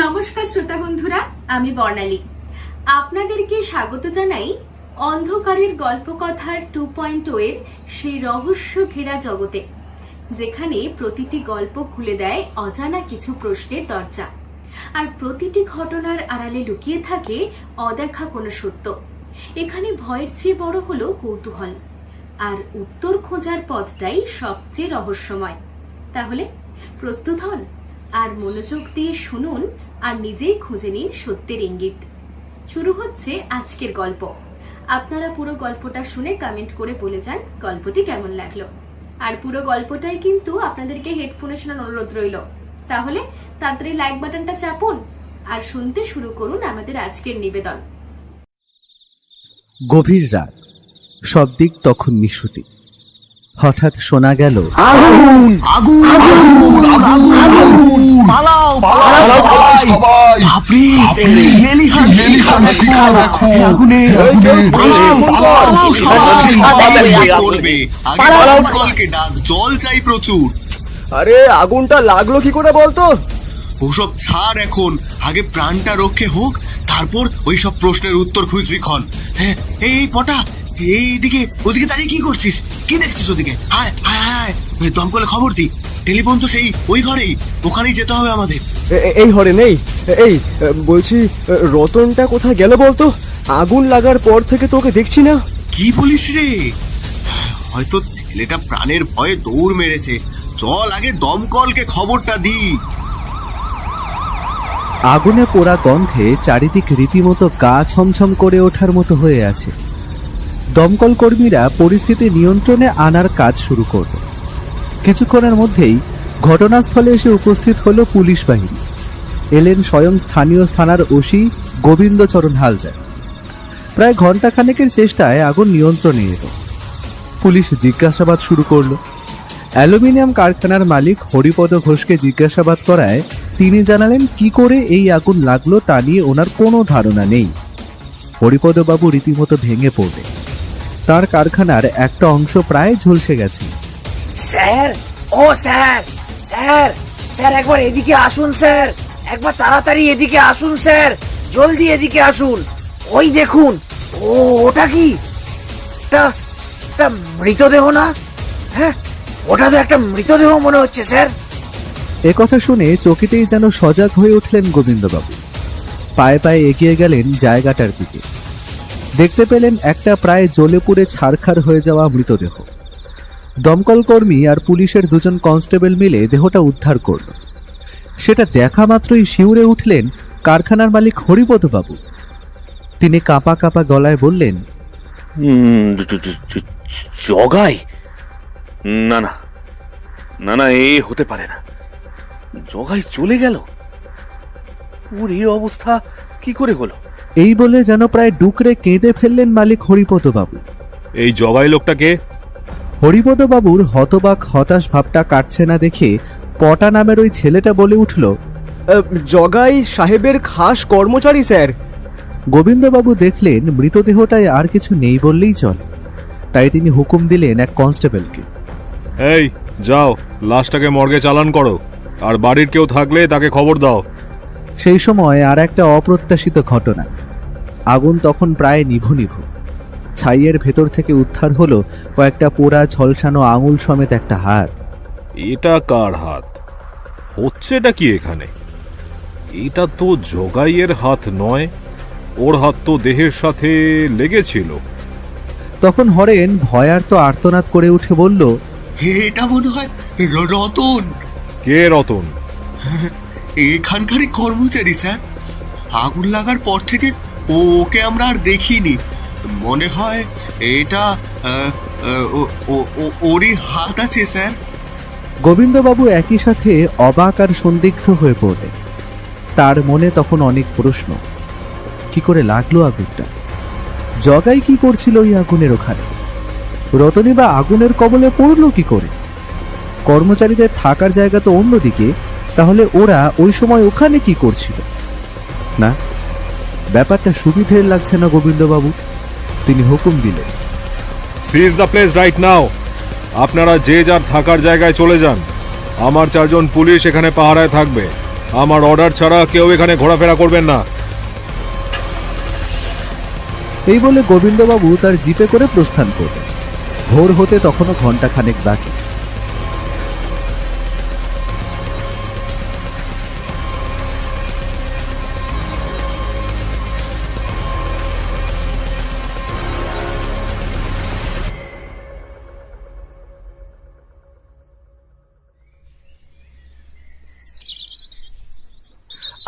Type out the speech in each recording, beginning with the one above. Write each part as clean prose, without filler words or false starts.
নমস্কার শ্রোতা বন্ধুরা, আমি বর্ণালী। আপনাদেরকে স্বাগত জানাই অন্ধকারের গল্পকথার 2.0 এর সেই রহস্য ঘেরা জগতে, যেখানে প্রতিটি গল্প খুলে দেয় অজানা কিছু প্রশ্নের দরজা, আর প্রতিটি ঘটনার আড়ালে লুকিয়ে থাকে অদেখা কোনো সত্য। এখানে ভয়ের চেয়ে বড় হলো কৌতূহল, আর উত্তর খোঁজার পথটাই সবচেয়ে রহস্যময়। তাহলে প্রস্তুত হন, আর মনোযোগ দিয়ে শুনুন, আর নিজেই খুঁজে নিন সত্যের ইঙ্গিত। শুরু হচ্ছে আজকের গল্প। আপনারা পুরো গল্পটা শুনে কমেন্ট করে বলে যান গল্পটি কেমন লাগলো। আর পুরো গল্পটাই কিন্তু আপনাদেরকে হেডফোনে শোনার অনুরোধ রইল। তাহলে তাড়াতাড়ি লাইক বাটনটা চাপুন আর শুনতে শুরু করুন আমাদের আজকের নিবেদন। গভীর রাত, সব দিক তখন নিঃশ্রুতি। হঠাৎ শোনা গেল আগুন আগুন আগুন আগুন, পালাও পালাও সবাই, আপনি লেলিহান শিখা দেখো, আগুনে পালাও পালাও সবাই, করবে আগে কলকে ডাক, জল চাই প্রচুর। আরে আগুনটা লাগলো কি করে বলতো? ওসব ছাড় এখন, আগে প্রাণটা রক্ষে হোক, তারপর ওই সব প্রশ্নের উত্তর খুঁজবি ক্ষণ। হ্যাঁ, এই পটা, এইদিকে ওদিকে দাঁড়িয়ে কি করছিস? কি দেখছিস ওদিকে? হায় হায় হায়, দমকলে খবর দি। টেলিফোন তো সেই ওই ঘরেই, ওখানেই যেতে হবে আমাদের। এই ঘরে নেই। এই বলছি, রতনটা কোথায় গেল বলতো? আগুন লাগার পর থেকে তোকে দেখছি না। কি বলিস রে? হয়তো ছেলেটা প্রাণের ভয়ে দৌড় মেরেছে। চল আগে দমকলকে খবরটা দি। আগুনে পোড়া গন্ধে চারিদিক রীতিমতো গা ছমছম করে ওঠার মতো হয়ে আছে। দমকল কর্মীরা পরিস্থিতি নিয়ন্ত্রণে আনার কাজ শুরু করল। কিছুক্ষণের মধ্যেই ঘটনাস্থলে এসে উপস্থিত হলো পুলিশ বাহিনী। এলেন স্বয়ং স্থানীয় থানার ওসি গোবিন্দচরণ হালদার। প্রায় ঘণ্টাখানেকের চেষ্টায় আগুন নিয়ন্ত্রণে এলো। পুলিশ জিজ্ঞাসাবাদ শুরু করলো। অ্যালুমিনিয়াম কারখানার মালিক হরিপদ ঘোষকে জিজ্ঞাসাবাদ করায় তিনি জানালেন কি করে এই আগুন লাগলো তা নিয়ে ওনার কোনো ধারণা নেই। হরিপদবাবু রীতিমতো ভেঙে পড়লেন। তার কারখানার একটা অংশ প্রায় ঝলসে গেছে। স্যার, ও স্যার, স্যার স্যার একবার এদিকে আসুন স্যার, একবার তাড়াতাড়ি এদিকে আসুন স্যার, জলদি এদিকে আসুন। ওই দেখুন, ওটা কি? একটা মৃতদেহ না? হ্যাঁ, ওটা তো একটা মৃতদেহ মনে হচ্ছে স্যার। একথা শুনে চকিতেই যেন সজাগ হয়ে উঠলেন গোবিন্দবাবু। পায়ে পায়ে এগিয়ে গেলেন জায়গাটার দিকে। দেখতে পেলেন একটা প্রায় জ্বলে পুড়ে ছারখার হয়ে যাওয়া মৃতদেহ। দমকল কর্মী আর পুলিশের দুজন কনস্টেবল মিলে দেহটা উদ্ধার করল। সেটা দেখা মাত্রই শিউরে উঠলেন কারখানার মালিক হরিপদবাবু। তিনি কাঁপা কাঁপা গলায় বললেন, জগাই? না না না না, এ হতে পারে না। জগাই চলে গেল? ওর এই অবস্থা কি করে হলো? এই বলে যেন প্রায় ডুকরে কেঁদে ফেললেন মালিক হরিপদবাবু। এই জগাই লোকটাকে? হরিপদবাবুর হতবাক হতাশ ভাবটা কাটছে না দেখে পটা নামের ওই ছেলেটা বলে উঠল, জগাই সাহেবের খাস কর্মচারী স্যার। গোবিন্দবাবু দেখলেন মৃতদেহটায় আর কিছু নেই বললেই চল। তাই তিনি হুকুম দিলেন এক কনস্টেবলকে, এই যাও, লাশটাকে মর্গে চালান করো, আর বাড়ির কেউ থাকলে তাকে খবর দাও। সেই সময় আর একটা অপ্রত্যাশিত ঘটনা। আগুন তখন প্রায় নিভু নিভু। ছাইয়ের ভেতর থেকে উদ্ধার হলো কয়েকটা পোড়া ঝলসানো আঙুল সমেত একটা হাত। এটা কার হাত? হচ্ছেটা কি এখানে? এটা তো জগাইয়ের হাত নয়, ওর হাত তো দেহের সাথে লেগেছিল। তখন হরেন ভয়ার্ত আর্তনাদ করে উঠে বলল, এটা মনে হয় রতন। কে রতন? এখানকারই কর্মচারী স্যার। আগুন লাগার পর থেকে ওকে আমরা আর দেখিনি। মনে হয় এটা ওরই হাত আছে স্যার। গোবিন্দবাবু একই সাথে অবাক আর সন্দিগ্ধ হয়ে পড়লেন। তার মনে তখন অনেক প্রশ্ন। কি করে লাগলো আগুনটা? জগাই কি করছিল ওই আগুনের ওখানে? রতনী বা আগুনের কবলে পড়লো কি করে? কর্মচারীদের থাকার জায়গা তো অন্যদিকে, তাহলে ওরা ওই সময় ওখানে কি করছিল? না, ব্যাপারটা সুবিধের লাগছে না গোবিন্দবাবু। তিনি হুকুম দিলেন, sees the place right now. আপনারা যে যার থাকার জায়গায় চলে যান। আমার 4 জন পুলিশ এখানে পাহারায় থাকবে। আমার অর্ডার ছাড়া কেউ এখানে ঘোরাফেরা করবেন না। এই বলে গোবিন্দবাবু তার জিপে করে প্রস্থান করলেন। ভোর হতে তখনও ঘন্টাখানেক বাকি।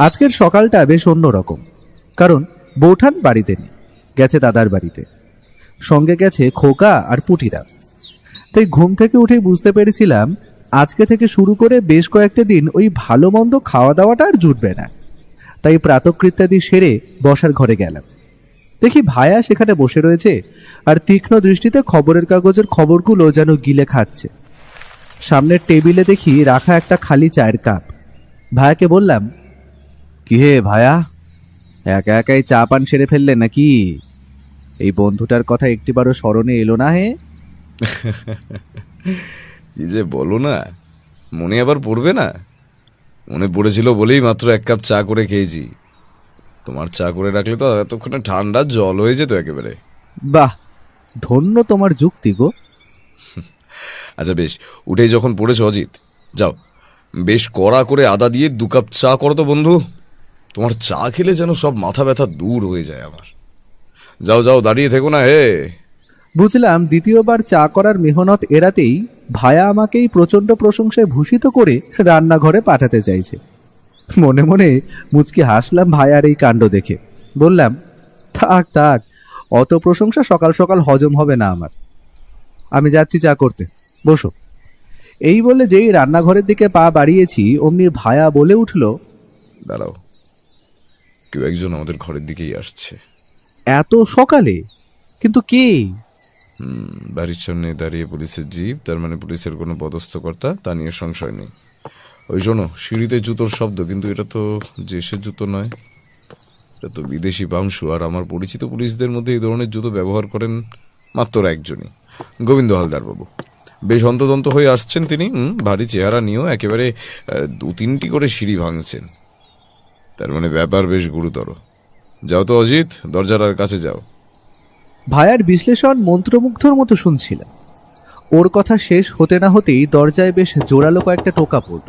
আজকের সকালটা বেশ অন্যরকম, কারণ বৌঠান বাড়িতে নেই, গেছে দাদার বাড়িতে। সঙ্গে গেছে খোকা আর পুটিরা। তাই ঘুম থেকে উঠেই বুঝতে পেরেছিলাম আজকে থেকে শুরু করে বেশ কয়েকটা দিন ওই ভালো মন্দ খাওয়া দাওয়াটা আর জুটবে না। তাই প্রাতকৃত্যাদি সেরে বসার ঘরে গেলাম। দেখি ভায়া সেখানে বসে রয়েছে আর তীক্ষ্ণ দৃষ্টিতে খবরের কাগজের খবরগুলো যেন গিলে খাচ্ছে। সামনের টেবিলে দেখি রাখা একটা খালি চায়ের কাপ। ভায়াকে বললাম, কি হে ভায়া, একা একাই চা পান সেরে ফেললে নাকি? এই বন্ধুটার কথা একটিবারও স্মরণে এলো না হে? কি যে বলো না, মনে আবার পড়বে না? মনে পড়েছিল বলেই মাত্র এক কাপ চা করে খেয়েছি। তোমার চা করে রাখলে তো এতক্ষণে ঠান্ডা জল হয়ে যেত একেবারে। বাহ, ধন্য তোমার যুক্তি গো। আচ্ছা বেশ, উঠেই যখন পড়েছ অজিত, যাও বেশ কড়া করে আদা দিয়ে 2 কাপ চা করো তো বন্ধু। তোমার চা খেলে যেন সব মাথা ব্যথা দূর হয়ে যায় আমার। যাও যাও, দাঁড়িয়ে থেকো না হে। বুঝলাম দ্বিতীয়বার চা করার মেহনত এড়াতেই ভায়া আমাকেই প্রচণ্ড প্রশংসায় ভূষিত করে রান্নাঘরে পাঠাতে চাইছে। মনে মনে মুচকি হাসলাম ভায়ার এই কাণ্ড দেখে। বললাম, থাক থাক, অত প্রশংসা সকাল সকাল হজম হবে না আমার। আমি যাচ্ছি চা করতে, বসো। এই বলে যেই রান্নাঘরের দিকে পা বাড়িয়েছি অমনি ভায়া বলে উঠল, দাঁড়াও, কেউ একজন আমাদের ঘরের দিকেই আসছে। এত সকালে? কিন্তু কে? বাড়ির সামনে দাঁড়িয়ে পুলিশের জিপ, তার মানে পুলিশের কোনো পদস্থ কর্তা, তা নিয়ে সংশয় নেই। ওই শোনো, সিঁড়িতে জুতোর শব্দ, কিন্তু এটা তো দেশের জুতো নয়, এটা তো বিদেশি পাংশু। আর আমার পরিচিত পুলিশদের মধ্যে এই ধরনের জুতো ব্যবহার করেন মাত্র একজনই, গোবিন্দ হালদার বাবু। বেশ অন্তদন্ত হয়ে আসছেন তিনি, ভারী চেহারা নিয়েও একেবারে 2-3টি করে সিঁড়ি ভাঙছেন। তার মানে ব্যাপার বেশ গুরুতর। যাও তো অজিত, দরজার কাছে যাও। ভায়ার বিশ্লেষণ মন্ত্রমুগ্ধর মতো শুনছিলাম। ওর কথা শেষ হতে না হতেই দরজায় বেশ জোরালো কয়েকটা টোকা পড়ল।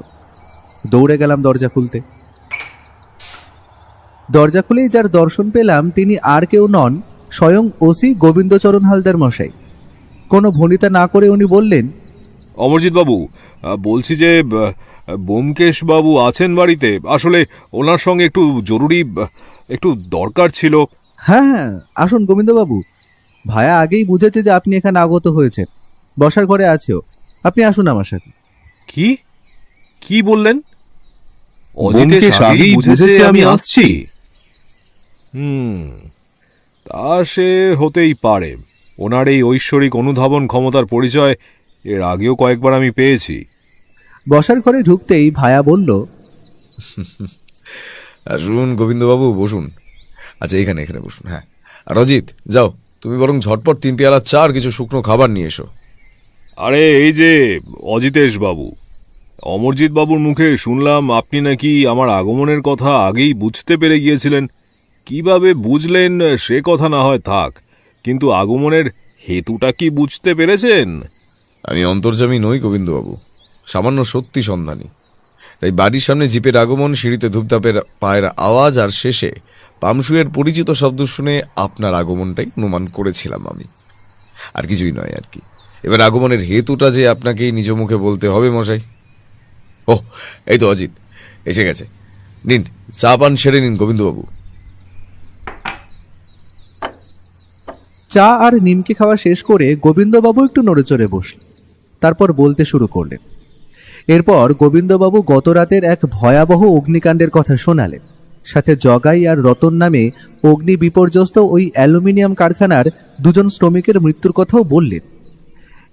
দৌড়ে গেলাম দরজা খুলতে। দরজা খুলেই যার দর্শন পেলাম তিনি আর কেউ নন, স্বয়ং ওসি গোবিন্দচরণ হালদার মশাই। কোনো ভনিতা না করে উনি বললেন, অমরজিৎ বাবু, বলছি যে ব্যোমকেশ বাবু আছেন বাড়িতে? আসলে ওনার সঙ্গে একটু জরুরি একটু দরকার ছিল। হ্যাঁ হ্যাঁ, আসুন গোবিন্দবাবু। ভায়া আগেই বুঝেছে যে আপনি এখানে আগত হয়েছেন, বসার ঘরে আছেও। আপনি আসুন আমার সাথে। কি কি বললেন? ব্যোমকেশ আগেই বুঝেছে আমি আসছি? তা সে হতেই পারে। ওনার এই ঐশ্বরিক অনুধাবন ক্ষমতার পরিচয় এর আগেও কয়েকবার আমি পেয়েছি। বসার ঘরে ঢুকতেই ভায়া বলল, আসুন গোবিন্দবাবু, বসুন। আচ্ছা, এখানে এখানে বসুন। হ্যাঁ, আর অজিত, যাও তুমি বরং ঝটপট 3 পেয়ালা চা আর কিছু শুকনো খাবার নিয়ে এসো। আরে এই যে অজিতেশ বাবু, অমরজিৎ বাবুর মুখে শুনলাম আপনি নাকি আমার আগমনের কথা আগেই বুঝতে পেরে গিয়েছিলেন। কিভাবে বুঝলেন সে কথা না হয় থাক, কিন্তু আগমনের হেতুটা কি বুঝতে পেরেছেন? আমি অন্তর্যামী নই গোবিন্দবাবু, সামান্য সত্যি সন্ধানী। তাই বাড়ির সামনে জিপের আগমন, সিঁড়িতে ধূপধাপের পায়ের আওয়াজ আর শেষে পামশুয়ের পরিচিত শব্দ শুনে আপনার আগমনটাই অনুমান করেছিলাম আমি, আর কিছুই নয় আর কি। এবার আগমনের হেতুটা যে আপনাকেই নিজ মুখে বলতে হবে মশাই। ও, এই তো অজিত এসে গেছে। নিন, চা পান সেরে নিন গোবিন্দবাবু। চা আর নিমকি খাওয়া শেষ করে গোবিন্দবাবু একটু নড়েচড়ে বসলেন, তারপর বলতে শুরু করলেন। এরপর গোবিন্দবাবু গত রাতের এক ভয়াবহ অগ্নিকাণ্ডের কথা শোনালেন, সাথে জগাই আর রতন নামে অগ্নি বিপর্যস্ত ওই অ্যালুমিনিয়াম কারখানার 2জন শ্রমিকের মৃত্যুর কথাও বললেন।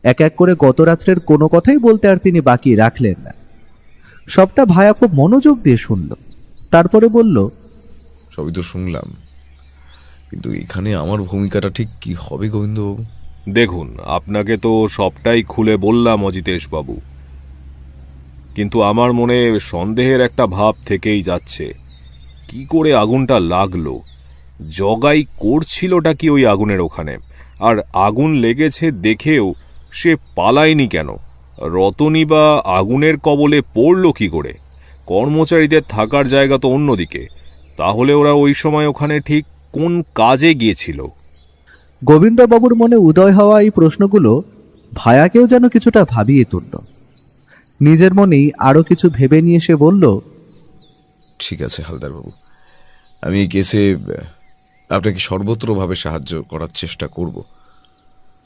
এক এক করে গত রাত্রের কোনো কথাই বলতে আর তিনি বাকি রাখলেন না। সবটা ভায়া খুব মনোযোগ দিয়ে শুনল, তারপরে বলল, সবই তো শুনলাম, কিন্তু এখানে আমার ভূমিকাটা ঠিক কি হবে গোবিন্দবাবু? দেখুন, আপনাকে তো সবটাই খুলে বললাম অজিতেশ বাবু। কিন্তু আমার মনে সন্দেহের একটা ভাব থেকেই যাচ্ছে। কি করে আগুনটা লাগলো? জগাই করছিলটা কি ওই আগুনের ওখানে? আর আগুন লেগেছে দেখেও সে পালায়নি কেন? রতনী বা আগুনের কবলে পড়ল কি করে? কর্মচারীদের থাকার জায়গা তো অন্যদিকে, তাহলে ওরা ওই সময় ওখানে ঠিক কোন কাজে গিয়েছিল? গোবিন্দবাবুর মনে উদয় হওয়া এই প্রশ্নগুলো ভায়াকেও যেন কিছুটা ভাবিয়ে তুলল। নিজের মনেই আরো কিছু ভেবে নিয়ে সে বলল, ঠিক আছে হালদারবাবু, আমি এই কেসে আপনাকে সর্বত্রভাবে সাহায্য করার চেষ্টা করব।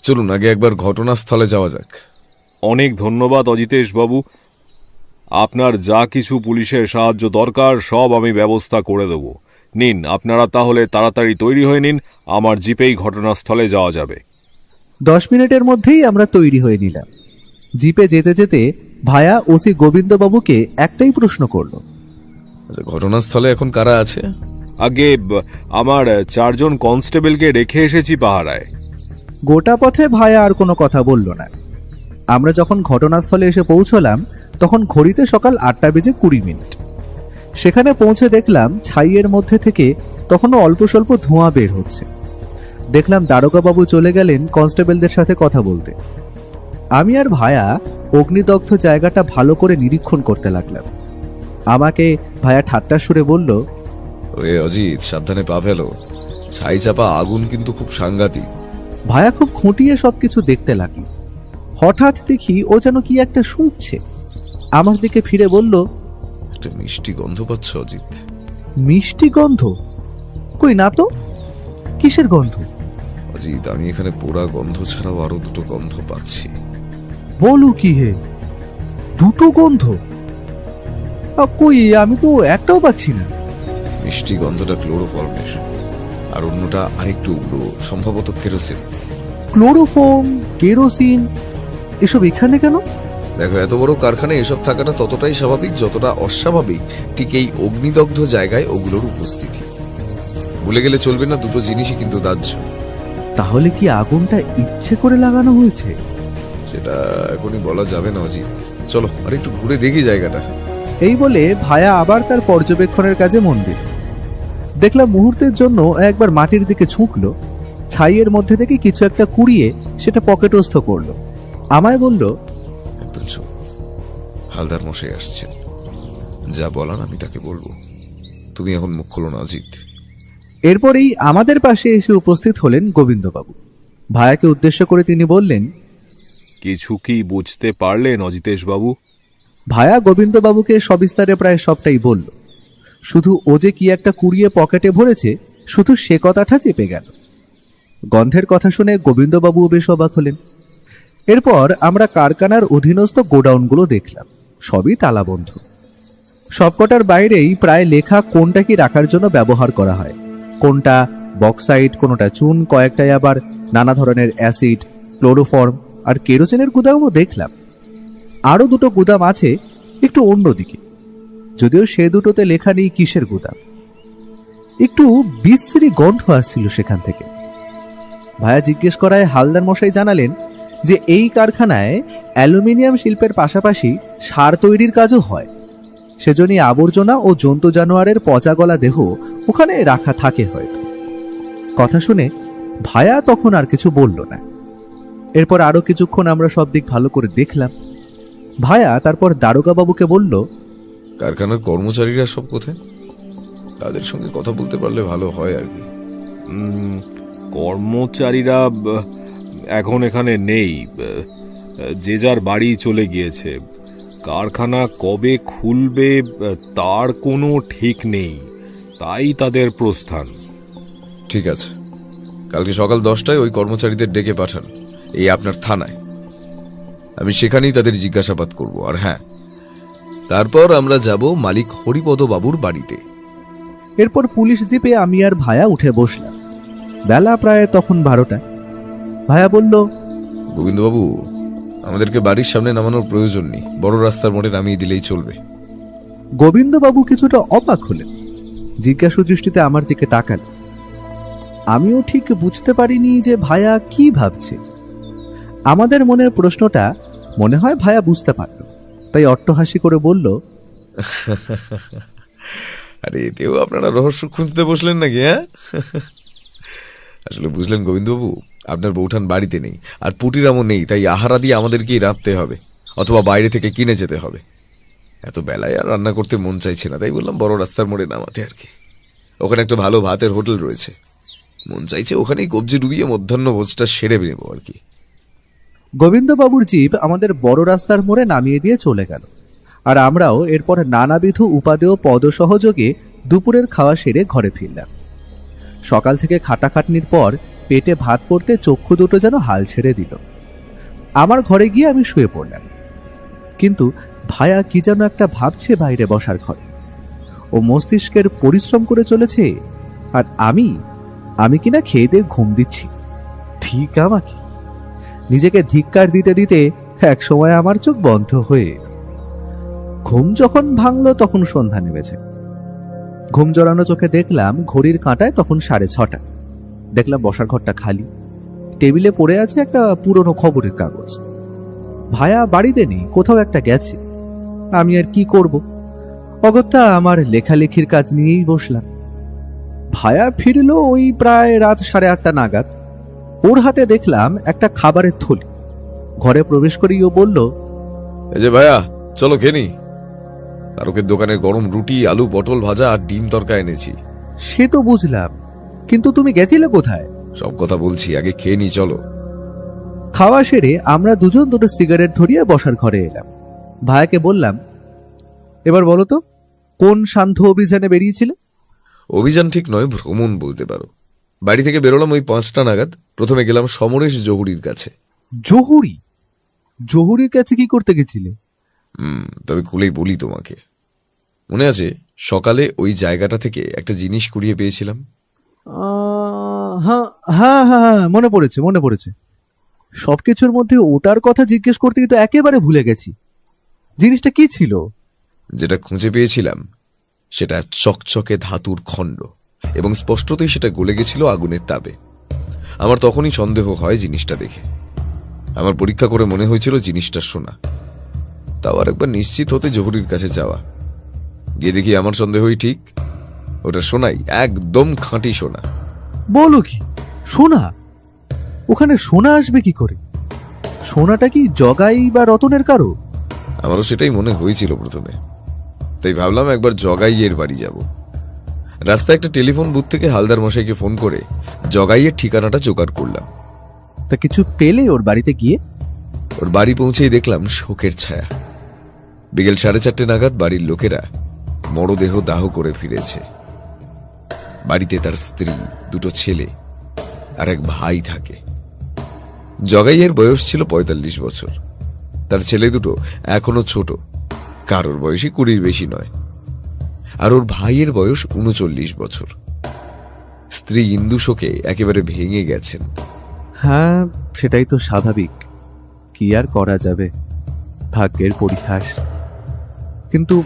চলুন আগে একবার ঘটনাস্থলে যাওয়া যাক। অনেক ধন্যবাদ অজিতেশ বাবু। আপনার যা কিছু পুলিশের সাহায্য দরকার সব আমি ব্যবস্থা করে দেব। নিন, আপনারা তাহলে তাড়াতাড়ি তৈরি হয়ে নিন, আমার জিপেই ঘটনাস্থলে যাওয়া যাবে। 10 মিনিটের মধ্যেই আমরা তৈরি হয়ে নিলাম। জিপে যেতে যেতে ভায়া ওসি গোবিন্দবাবুকে একটাই প্রশ্ন করল, আচ্ছা, ঘটনাস্থলে এখন কারা আছে? আগে আমার 4 জন কনস্টেবলকে রেখে এসেছি পাহারায়। গোটা পথে ভায়া আর কোনো কথা বলল না। আমরা যখন ঘটনাস্থলে এসে পৌঁছলাম তখন ঘড়িতে সকাল 8:20 সেখানে পৌঁছে দেখলাম ছাইয়ের মধ্যে থেকে তখনও অল্প স্বল্প ধোঁয়া বের হচ্ছে। দেখলাম দারোগাবাবু চলে গেলেন কনস্টেবলদের সাথে কথা বলতে। আমি আর ভায়া অগ্নিদগ্ধ জায়গাটা ভালো করে নিরীক্ষণ করতে লাগলাম। আমাকে ভায়া ঠাট্টার সুরে বলল, ওয়ে অজিত, সাবধানে পা ফেলো, ছাই চাপা আগুন কিন্তু খুব সাংঘাতিক। ভায়া খুব খুঁটিয়ে সবকিছু দেখতে লাগলো। হঠাৎ দেখি ও যেন কি একটা শুঁকছে। আমার দিকে ফিরে বলল, একটা মিষ্টি গন্ধ পাচ্ছ অজিত? মিষ্টি গন্ধ? কই না তো, কিসের গন্ধ? অজিত, আমি এখানে পোড়া গন্ধ ছাড়াও আরো দুটো গন্ধ পাচ্ছি। বলো কি হে, দুটো গন্ধ? কই, আমি তো একটাও পাচ্ছি না। মিষ্টি গন্ধটা ক্লোরোফর্মের, আর অন্যটা আরেকটু উগ্র, সম্ভবত কেরোসিন। ক্লোরোফর্ম, কেরোসিন এসব এখানে কেন? দেখো, এত বড় কারখানায় এসব থাকাটা ততটাই স্বাভাবিক যতটা অস্বাভাবিক ঠিক এই অগ্নিদগ্ধ জায়গায় ওগুলোর উপস্থিতি। ভুলে গেলে চলবে না, দুটো জিনিসই কিন্তু দাহ্য। তাহলে কি আগুনটা ইচ্ছে করে লাগানো হয়েছে? সেটা এখনই বলা যাবে না অজিত। চলো আর একটু ঘুরে দেখি জায়গাটা। এই বলে ভায়া আবার তার পর্যবেক্ষণের কাজে মন দিল। দেখলাম মুহূর্তের জন্য একবার মাটির দিকে ছুঁকলো, ছাইয়ের মধ্যে থেকে কিছু একটা কুড়িয়ে সেটা পকেটস্থ করলো। আমায় বলল, একদম চুপ, হালদার মশাই আসছেন, যা বলার আমি তাকে বলবো, তুমি এখন মুখ খোলো না অজিত। এরপরেই আমাদের পাশে এসে উপস্থিত হলেন গোবিন্দবাবু। ভায়াকে উদ্দেশ্য করে তিনি বললেন, কিছু কি বুঝতে পারলেন অজিতেশ বাবু? ভায়া গোবিন্দবাবুকে সবিস্তারে প্রায় সবটাই বলল। শুধু ও যে কি একটা কুড়িয়ে পকেটে ভরেছে শুধু সে কথাটা চেপে গেল। গন্ধের কথা শুনে গোবিন্দবাবুও বেশ অবাক হলেন। এরপর আমরা কারখানার অধীনস্থ গোডাউনগুলো দেখলাম, সবই তালাবন্ধ। সবকটার বাইরেই প্রায় লেখা কোনটা কি রাখার জন্য ব্যবহার করা হয়। কোনটা বক্সাইট, কোনটা চুন, কয়েকটাই আবার নানা ধরনের অ্যাসিড, ক্লোরোফর্ম আর কেরোসিনের গুদামও দেখলাম। আরও দুটো গুদাম আছে একটু অন্যদিকে, যদিও সে দুটোতে লেখা নেই কিসের গুদাম। একটু বিশ্রী গন্ধ আসছিল সেখান থেকে। ভায়া জিজ্ঞেস করায় হালদার মশাই জানালেন যে এই কারখানায় অ্যালুমিনিয়াম শিল্পের পাশাপাশি সার তৈরির কাজও হয়। সেজন্যই আবর্জনা ও জন্তু জানোয়ারের পচা গলা দেহ ওখানে রাখা থাকে হয়তো। কথা শুনে ভায়া তখন আর কিছু বলল না। এরপর আরো কিছুক্ষণ আমরা সব দিক ভালো করে দেখলাম। ভায়া তারপর দারোগাবাবুকে বলল, কারখানার কর্মচারীরা সব কোথায়? তাদের সঙ্গে কথা বলতে পারলে ভালো হয় আর কি। কর্মচারীরা এখন এখানে নেই, যে যার বাড়ি চলে গিয়েছে। কারখানা কবে খুলবে তার কোনো ঠিক নেই, তাই তাদের প্রস্থান। ঠিক আছে, কালকে সকাল 10টায় ওই কর্মচারীদের ডেকে পাঠান এই আপনার থানায়। আমি সেখানেই তাদের জিজ্ঞাসাবাদ করব। আর হ্যাঁ, তারপর আমরা যাব মালিক হরিপদ বাবুর বাড়িতে। এরপর পুলিশ জিপে আমি আর ভায়া উঠে বসলাম। বেলা প্রায় তখন 12টা। ভায়া বলল, গোবিন্দবাবু, আমাদেরকে বাড়ির সামনে নামানোর প্রয়োজন নেই, বড় রাস্তার মোড়ে নামিয়ে দিলেই চলবে। গোবিন্দবাবু কিছুটা অবাক হলেন, জিজ্ঞাসু দৃষ্টিতে আমার দিকে তাকালেন। আমিও ঠিক বুঝতে পারিনি যে ভায়া কি ভাবছে। আমাদের মনের প্রশ্নটা মনে হয় ভায়া বুঝতে পারল, তাই অট্টহাসি করে বলল, আরে এতেও আপনারা রহস্য খুঁজতে বসলেন নাকি? হ্যাঁ, আসলে বুঝলেন গোবিন্দবাবু, আপনার বৌঠান বাড়িতে নেই, আর পুটিরামও নেই, তাই আহারা দিয়ে আমাদেরকেই রাঁধতে হবে, অথবা বাইরে থেকে কিনে যেতে হবে। এত বেলায় আর রান্না করতে মন চাইছে না, তাই বললাম বড় রাস্তার মোড়ে নামাতে আর কি। ওখানে একটা ভালো ভাতের হোটেল রয়েছে, মন চাইছে ওখানেই কবজি ডুবিয়ে মধ্যাহ্ন ভোজটা সেরে নেব আর কি। গোবিন্দবাবুর জিপ আমাদের বড় রাস্তার মোড়ে নামিয়ে দিয়ে চলে গেল, আর আমরাও এরপর নানাবিধ উপাদেয় পদসহযোগে দুপুরের খাওয়া সেরে ঘরে ফিরলাম। সকাল থেকে খাটাখাটনির পর পেটে ভাত পড়তে চক্ষু দুটো যেন হাল ছেড়ে দিল। আমার ঘরে গিয়ে আমি শুয়ে পড়লাম, কিন্তু ভায়া কি যেন একটা ভাবছে বাইরে বসার ঘরে। ও মস্তিষ্কের পরিশ্রম করে চলেছে, আর আমি কিনা খেয়ে দিয়ে ঘুম দিচ্ছি। ঠিক আমাকে নিজেকে ধিক্কার দিতে দিতে এক সময় আমার চোখ বন্ধ হয়ে এলো। ঘুম যখন ভাঙলো তখন সন্ধ্যা নেমেছে। ঘুম জড়ানো চোখে দেখলাম ঘড়ির কাঁটায় তখন 6:30। দেখলাম বসার ঘরটা খালি, টেবিলে পড়ে আছে একটা পুরনো খবরের কাগজ। ভায়া বাড়িতে নেই, কোথাও একটা গেছে। আমি আর কি করব, অগত্যা আমার লেখালেখির কাজ নিয়েই বসলাম। ভায়া ফিরল ওই প্রায় রাত 8:30 নাগাদ। ওর হাতে দেখলাম একটা খাবারের থলি। ঘরে প্রবেশ করেই ও বলল, এই যে ভাইয়া, চলো খেয়ে নি। আর ওকে দোকানে গরম রুটি, আলু পটল ভাজা আর ডিম তরকা এনেছি। সে তো বুঝলাম, কিন্তু তুমি গেছিলে কোথায়? সব কথা বলছি, আগে খেয়ে নি চলো। খাওয়া সেরে আমরা দুজন দুটো সিগারেট ধরিয়ে বসার ঘরে এলাম। ভায়াকে বললাম, এবার বলো তো, কোন সান্ধ্য অভিযানে বেরিয়েছিলে? অভিযান ঠিক নয়, ভ্রমণ বলতে পারো। বাড়ি থেকে বেরোলাম ওই 5টা নাগাদ। প্রথমে গেলাম সমরেশ জহুরির কাছে। জহুরির কাছে কি করতে গেছিলে? তবে খুলেই বলি তোমাকে। মনে আছে সকালে ওই জায়গাটা থেকে একটা জিনিস কুড়িয়ে পেয়েছিলাম? হ্যাঁ হ্যাঁ হ্যাঁ, মনে পড়েছে। সবকিছুর মধ্যে ওটার কথা জিজ্ঞেস করতে তো একেবারে ভুলে গেছি। জিনিসটা কি ছিল? যেটা খুঁজে পেয়েছিলাম সেটা চকচকে ধাতুর খণ্ড, এবং স্পষ্টতই সেটা গলে গেছিল আগুনের তাপে। আমার তখনই সন্দেহ হয় জিনিসটা দেখে। আমার পরীক্ষা করে মনে হয়েছিল জিনিসটা সোনা। তাও আর একবার নিশ্চিত হতে জহুরির কাছে যাওয়া। গিয়ে দেখি আমার সন্দেহই ঠিক, ওটা সোনাই, একদম খাঁটি সোনা। বলো কি, সোনা? ওখানে সোনা আসবে কি করে? সোনাটা কি জগাই বা রতনের কারো? আমারও সেটাই মনে হয়েছিল প্রথমে, তাই ভাবলাম একবার জগাইয়ের বাড়ি যাব। রাস্তায় একটা টেলিফোন বুথ থেকে হালদার মশাইকে ফোন করে জগাইয়ের ঠিকানাটা জোগাড় করলাম। তা কিছু পেলে ওর বাড়িতে গিয়ে? ওর বাড়ি পৌঁছেই দেখলাম শোকের ছায়া। বিকেল 4:30 নাগাদ বাড়ির লোকেরা মরদেহ দাহ করে ফিরেছে। বাড়িতে তার স্ত্রী, দুটো ছেলে আর এক ভাই থাকে। জগাইয়ের বয়স ছিল 45 বছর। তার ছেলে দুটো এখনো ছোট, কারোর বয়সই 20-র বেশি নয়। আর ওর ভাইয়ের বয়স 39 বছর। স্ত্রী ইন্দু শোকে একেবারে ভেঙে গেছেন। হ্যাঁ, সেটাই তো স্বাভাবিক, কি আর করা যাবে, ভাগ্যের পরিহাস। কিন্তু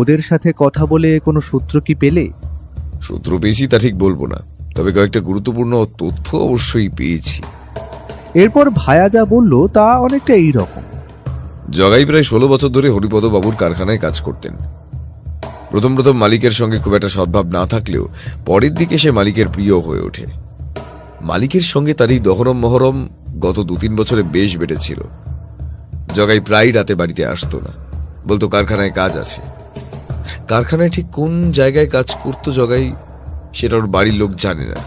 ওদের সাথে কথা বলে কোনো সূত্র কি পেলে? সূত্র পেয়েছি তা ঠিক বলবো না, তবে কয়েকটা গুরুত্বপূর্ণ তথ্য অবশ্যই পেয়েছি। এরপর ভায়া যা বলল তা অনেকটা এই রকম। জগাই প্রায় 16 বছর ধরে হরিপদ বাবুর কারখানায় কাজ করতেন। প্রথম মালিকের সঙ্গে খুব একটা সদ্ভাব না থাকলেও পরের দিকে সে মালিকের প্রিয় হয়ে ওঠে। মালিকের সঙ্গে তার এই দহরম মহরম গত 2-3 বছরে বেশ বেড়েছিল। জগাই প্রায় রাতে বাড়িতে আসতো না, বলতো কারখানায় কাজ আছে। কারখানায় ঠিক কোন জায়গায় কাজ করতো জগাই, সেটা ওর বাড়ির লোক জানে না।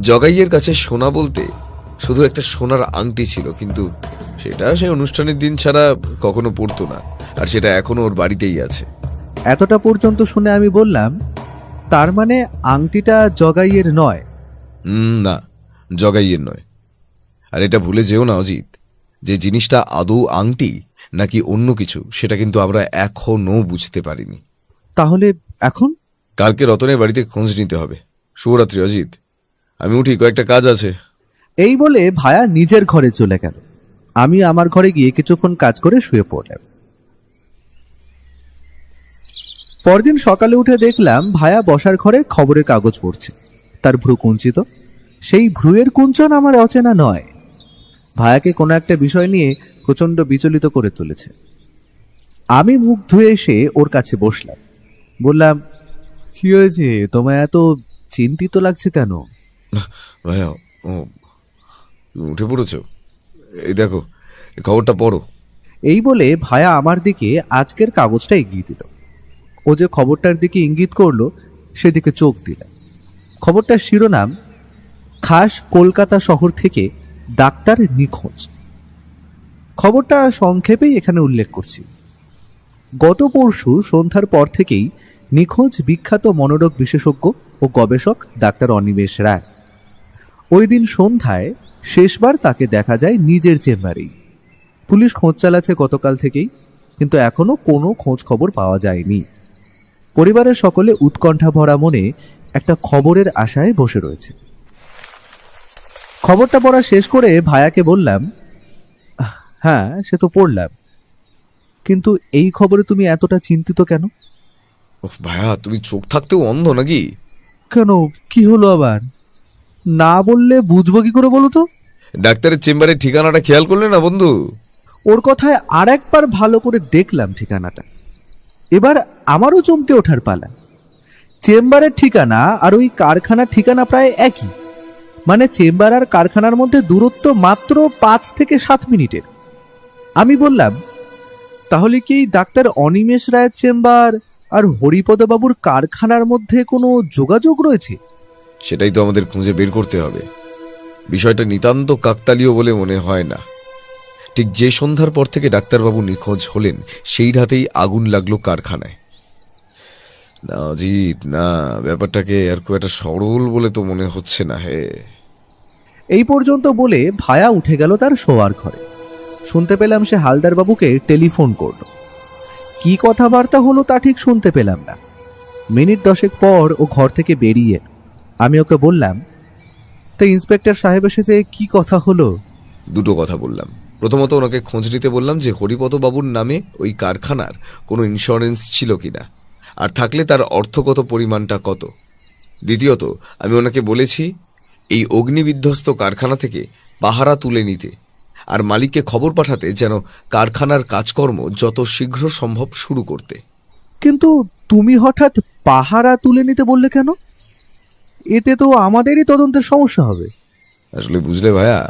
জগাইয়ের কাছে সোনা বলতে শুধু একটা সোনার আংটি ছিল, কিন্তু সেটা সে অনুষ্ঠানের দিন ছাড়া কখনো পরতো না, আর সেটা এখনো ওর বাড়িতেই আছে। এতটা পর্যন্ত শুনে আমি বললাম, তার মানে আংটিটা জগাইয়ের নয়? না, জগাইয়ের নয়। আর এটা ভুলে যেও না অজিত, যে জিনিসটা আদৌ আংটি নাকি অন্য কিছু সেটা কিন্তু আমরা এখনো বুঝতে পারিনি। তাহলে এখন? কালকে রতনের বাড়িতে খোঁজ নিতে হবে। শুভরাত্রি অজিত, আমি উঠি, কয়েকটা কাজ আছে। এই বলে ভায়া নিজের ঘরে চলে গেল। আমি আমার ঘরে গিয়ে কিছুক্ষণ কাজ করে শুয়ে পড়লাম। পরদিন সকালে উঠে দেখলাম ভায়া বসার ঘরে খবরের কাগজ পড়ছে। তার ভ্রু কুঞ্চিত। সেই ভ্রুয়ের কুঞ্চন আমার অচেনা নয়। ভায়াকে কোনো একটা বিষয় নিয়ে প্রচন্ড বিচলিত করে তুলেছে। আমি মুখ ধুয়ে এসে ওর কাছে বসলাম। বললাম, কি হয়েছে, তোমায় এত চিন্তিত লাগছে কেন? ভাইয়া, ও তুমি উঠে পড়েছ? এই দেখো, এই খবরটা পড়ো। এই বলে ভায়া আমার দিকে আজকের কাগজটা এগিয়ে দিল। ও যে খবরটার দিকে ইঙ্গিত করলো সেদিকে চোখ দিলাম। খবরটার শিরোনাম, খাস কলকাতা শহর থেকে ডাক্তার নিখোঁজ। খবরটা সংক্ষেপেই এখানে উল্লেখ করছি। গত পরশু সন্ধ্যার পর থেকেই নিখোঁজ বিখ্যাত মনোরোগ বিশেষজ্ঞ ও গবেষক ডাক্তার অনিমেষ রায়। ওই দিন সন্ধ্যায় শেষবার তাকে দেখা যায় নিজের চেম্বারেই। পুলিশ খোঁজ চালাচ্ছে গতকাল থেকেই, কিন্তু এখনো কোনো খোঁজ খবর পাওয়া যায়নি। পরিবারের সকলে উৎকণ্ঠা ভরা মনে একটা খবরের আশায় বসে রয়েছে। খবরটা পড়া শেষ করে ভায়াকে বললাম, হ্যাঁ সে তো পড়লাম, কিন্তু এই খবরে তুমি এতটা চিন্তিত কেন? ওহ ভাইয়া, তুমি চোখ থাকতেও অন্ধ নাকি? কেন, কি হলো আবার? না বললে বুঝবো কি করে বলো তো? ডাক্তারের চেম্বারের ঠিকানাটা খেয়াল করলে না বন্ধু? ওর কথায় আর একবার ভালো করে দেখলাম ঠিকানাটা। এবার আমারও চমকে ওঠার পালা। চেম্বারের ঠিকানা আর ওই কারখানার ঠিকানা প্রায় একই। মানে চেম্বার আর কারখানার মধ্যে দূরত্ব মাত্র 5 থেকে 7 মিনিটের। আমি বললাম, তাহলে কি এই ডাক্তার অনিমেষ রায়ের চেম্বার আর হরিপদবাবুর কারখানার মধ্যে কোনো যোগাযোগ রয়েছে? সেটাই তো আমাদের খুঁজে বের করতে হবে। বিষয়টা নিতান্ত কাকতালীয় বলে মনে হয় না। ঠিক যে সন্ধ্যার পর থেকে ডাক্তারবাবু নিখোঁজ হলেন সেই রাতেই আগুন লাগলো কারখানায়। না অজিত, না, ব্যাপারটাকে আর খুব একটা সরল বলে তো মনে হচ্ছে না। হে, এই পর্যন্ত বলে ভায়া উঠে গেল তার শোয়ার ঘরে। শুনতে পেলাম সে হালদার বাবুকে টেলিফোন করল। কি কথাবার্তা হলো তা ঠিক শুনতে পেলাম না। মিনিট 10 পর ও ঘর থেকে বেরিয়ে। আমি ওকে বললাম, তো ইন্সপেক্টর সাহেবের সাথে কি কথা হলো? দুটো কথা বললাম। প্রথমত ওনাকে খোঁজ নিতে বললাম যে হরিপদ বাবুর নামে ওই কারখানার কোনো ইন্স্যুরেন্স ছিল কিনা, আর থাকলে তার অর্থগত পরিমাণটা কত। দ্বিতীয়ত আমি ওনাকে বলেছি এই অগ্নিবিধ্বস্ত কারখানা থেকে পাহারা তুলে নিতে, আর মালিককে খবর পাঠাতে যেন কারখানার কাজকর্ম যত শীঘ্র সম্ভব শুরু করতে। কিন্তু তুমি হঠাৎ পাহারা তুলে নিতে বললে কেন? এতে তো আমাদেরই তদন্তের সমস্যা হবে। আসলে বুঝলে ভাইয়া,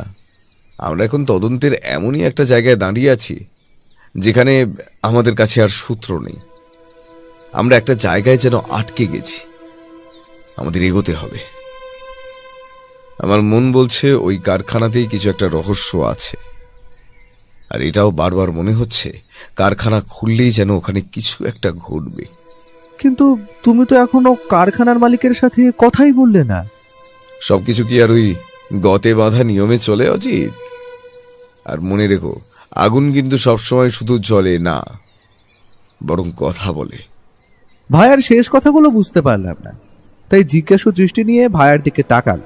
আমরা এখন তদন্তের এমনই একটা জায়গায় দাঁড়িয়ে আছি যেখানে আমাদের কাছে আর সূত্র নেই। আমরা একটা জায়গায় যেন আটকে গেছি। আমাদের এগোতে হবে। আমার মন বলছে ওই কারখানাতেই কিছু একটা রহস্য আছে, আর এটাও বারবার মনে হচ্ছে কারখানা খুললেই যেন ওখানে কিছু একটা ঘটবে। কিন্তু তুমি তো এখনো কারখানার মালিকের সাথে কথাই বললে না। সবকিছু কি আর ওই গতে বাঁধা নিয়মে চলে অজিত? আর মনে রেখো, আগুন কিন্তু সবসময় শুধু জ্বলে না, বরং কথা বলে। ভাইয়ার শেষ কথাগুলো বুঝতে পারলাম না, তাই জিজ্ঞাসু দৃষ্টি নিয়ে ভাইয়ার দিকে তাকাল।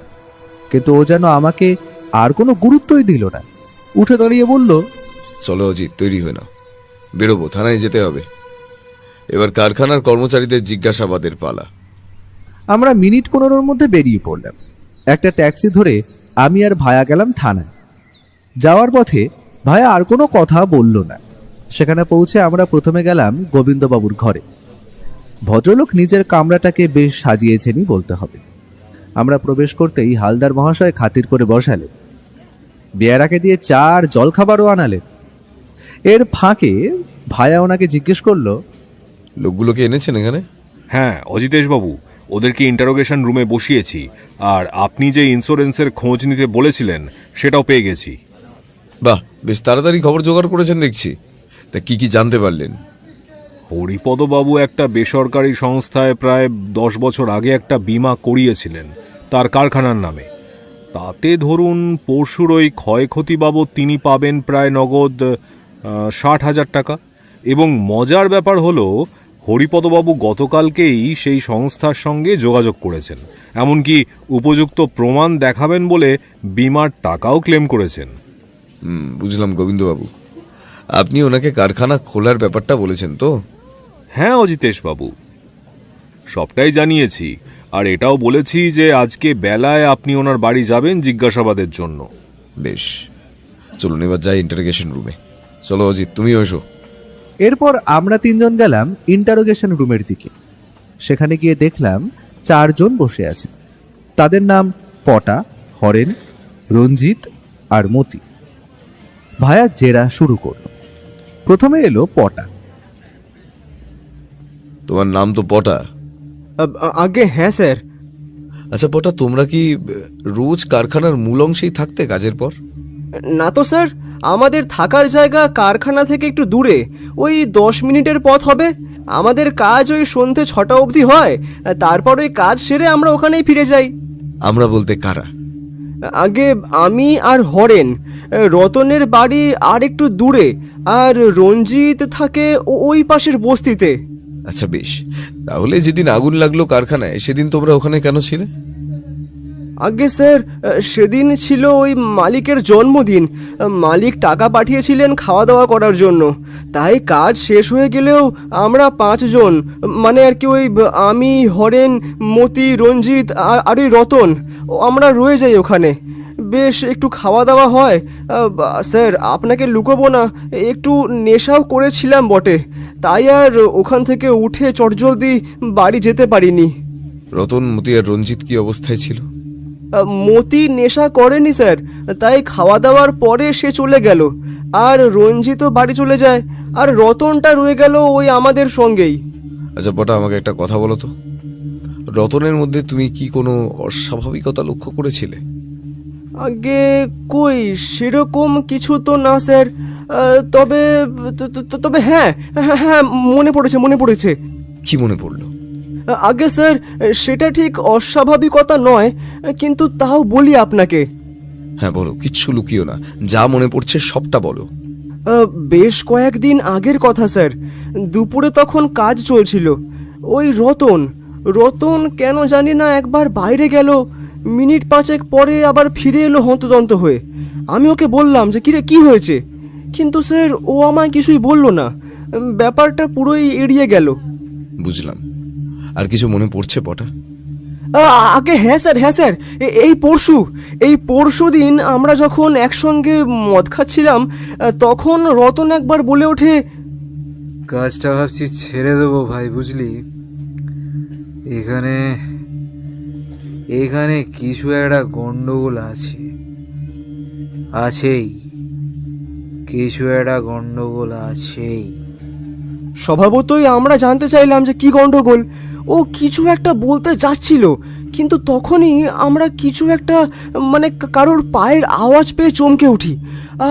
কিন্তু ও যেন আমাকে আর কোনো গুরুত্বই দিল না। উঠে দাঁড়িয়ে বলল, চলো অজিত, তৈরি হয়ে নাও, বেরোবো, থানায় যেতে হবে। এবার কারখানার কর্মচারীদের জিজ্ঞাসাবাদের পালা। আমরা মিনিট 15-র মধ্যে বেরিয়ে পড়লাম। একটা ট্যাক্সি ধরে আমি আর ভায়া গেলাম থানায়। যাওয়ার পথে ভায়া আর কোনো কথা বলল না। সেখানে পৌঁছে আমরা প্রথমে গেলাম গোবিন্দবাবুর ঘরে। ভদ্রলোক নিজের কামরাটাকে বেশ সাজিয়েছেনই বলতে হবে। আমরা প্রবেশ করতেই হালদার মহাশয় খাতির করে বসালেন। বেয়ারাকে দিয়ে চা আর জলখাবারও আনালেন। এর ফাঁকে ভায়া ওনাকে জিজ্ঞেস করলো, লোকগুলোকে এনেছেন এখানে? হ্যাঁ অজিতেশবাবু, ওদেরকে ইন্টারোগেশন রুমে বসিয়েছি, আর আপনি যে ইন্স্যুরেন্সের খোঁজ নিতে বলেছিলেন সেটাও পেয়ে গেছি। বাহ, বেশ তাড়াতাড়ি খবর জোগাড় করেছেন দেখছি। তা কি কি জানতে পারলেন? হরিপদবাবু একটা বেসরকারি সংস্থায় প্রায় 10 বছর আগে একটা বীমা করিয়েছিলেন তার কারখানার নামে। তাতে ধরুন পরশুর ওই ক্ষয়ক্ষতি বাবদ তিনি পাবেন প্রায় নগদ 60,000 টাকা। এবং মজার ব্যাপার হলো, হরিপদবাবু গতকালকেই সেই সংস্থার সঙ্গে যোগাযোগ করেছেন, এমনকি উপযুক্ত প্রমাণ দেখাবেন বলে বীমার টাকাও ক্লেম করেছেন। বুঝলাম গোবিন্দবাবু, আপনি ওনাকে কারখানা খোলার ব্যাপারটা বলেছেন তো? হ্যাঁ অজিতেশবাবু, সবটাই জানিয়েছি, আর এটাও বলেছি যে আজকে বেলায় আপনি ওনার বাড়ি যাবেন জিজ্ঞাসাবাদের জন্য। বেশ, চলুন এবার যাই ইন্টারোগেশন রুমে। চলো অজিত, তুমিও এসো। এরপর আমরা তিনজন গেলাম ইন্টারোগেশন রুমের দিকে। সেখানে গিয়ে দেখলাম 4 জন বসে আছে। তাদের নাম পটা, হরেন, রঞ্জিত আর মতি। ভায়া জেরা শুরু করল। প্রথমে এলো পটা। তোমার নাম তো পটা। আগে হ্যাঁ স্যার। আচ্ছা পটা, তোমরা কি রোজ কারখানার মূল অংশেই থাকতে কাজের পর? না তো স্যার, আমাদের থাকার জায়গা কারখানা থেকে একটু দূরে, ওই 10 মিনিটের পথ হবে। আমাদের কাজ ওই সন্ধে 6টা অবধি হয়, তারপর ওই কাজ সেরে আমরা ওখানেই ফিরে যাই। আমরা বলতে কারা? আগে আমি আর হরেন, রতনের বাড়ি আর একটু দূরে, আর রঞ্জিত থাকে ওই পাশের বস্তিতে। আচ্ছা বেশ, তাহলে যেদিন আগুন লাগলো কারখানায় সেদিন তোমরা ওখানে কেন ছিলে? আগে স্যার, সেদিন ছিল ওই মালিকের জন্মদিন। মালিক টাকা পাঠিয়েছিলেন খাওয়া দাওয়া করার জন্য। তাই কাজ শেষ হয়ে গেলেও আমরা 5 জন, মানে আর কি ওই আমি, হরেন, মতি, রঞ্জিত আর ওই রতন, আমরা রয়ে যাই ওখানে। বেশ একটু খাওয়া দাওয়া হয়। স্যার আপনাকে লুকোবো না, একটু নেশাও করেছিলাম বটে, তাই আর ওখান থেকে উঠে চটজলদি বাড়ি যেতে পারিনি। রতন, মতি আর রঞ্জিত কি অবস্থায় ছিল? মতি নেশা করেনি স্যার, তাই খাওয়া দাওয়ার পরে সে চলে গেল। আর রঞ্জিতও বাড়ি চলে যায়, আর রতনটা রয়ে গেল ওই আমাদের সঙ্গেই। আচ্ছা পটা, আমাকে একটা কথা বলো তো, রতনের মধ্যে তুমি কি কোনো অস্বাভাবিকতা লক্ষ্য করেছিলে? আগে কই সেরকম কিছু তো না স্যার। তবে তবে হ্যাঁ হ্যাঁ হ্যাঁ, মনে পড়েছে। কি মনে পড়লো? আগে স্যার, সেটা ঠিক অস্বাভাবিকতা নয়, কিন্তু তাও বলি আপনাকে। হ্যাঁ বলো, কিচ্ছু লুকিও না, যা মনে পড়ছে সবটা বলো। বেশ কয়েকদিন আগের কথা স্যার। দুপুরে তখন কাজ চলছিল। ওই রতন কেন জানি না একবার বাইরে গেল, মিনিট 5 পরে আবার ফিরে এলো হন্তদন্ত হয়ে। আমি ওকে বললাম যে কিরে কি হয়েছে, কিন্তু স্যার ও আমায় কিছুই বলল না। ব্যাপারটা পুরোই এড়িয়ে গেল। বুঝলাম। আর কিছু মনে পড়ছে পটা? আগে হ্যাঁ স্যার, এই পরশু দিন আমরা যখন একসঙ্গে মদ খাচ্ছিলাম, তখন রতন একবার বলে ওঠে, কাজটা ভাবছি ছেড়ে দেবো ভাই, বুঝলি। এখানে কিছু একটা গন্ডগোল আছেই, কিছু একটা গন্ডগোল আছেই। স্বভাবতই আমরা জানতে চাইলাম যে কি গন্ডগোল। ও কিছু একটা বলতে যাচ্ছিল, কিন্তু তখনই আমরা কিছু একটা মানে কারোর পায়ের আওয়াজ পেয়ে চমকে উঠি,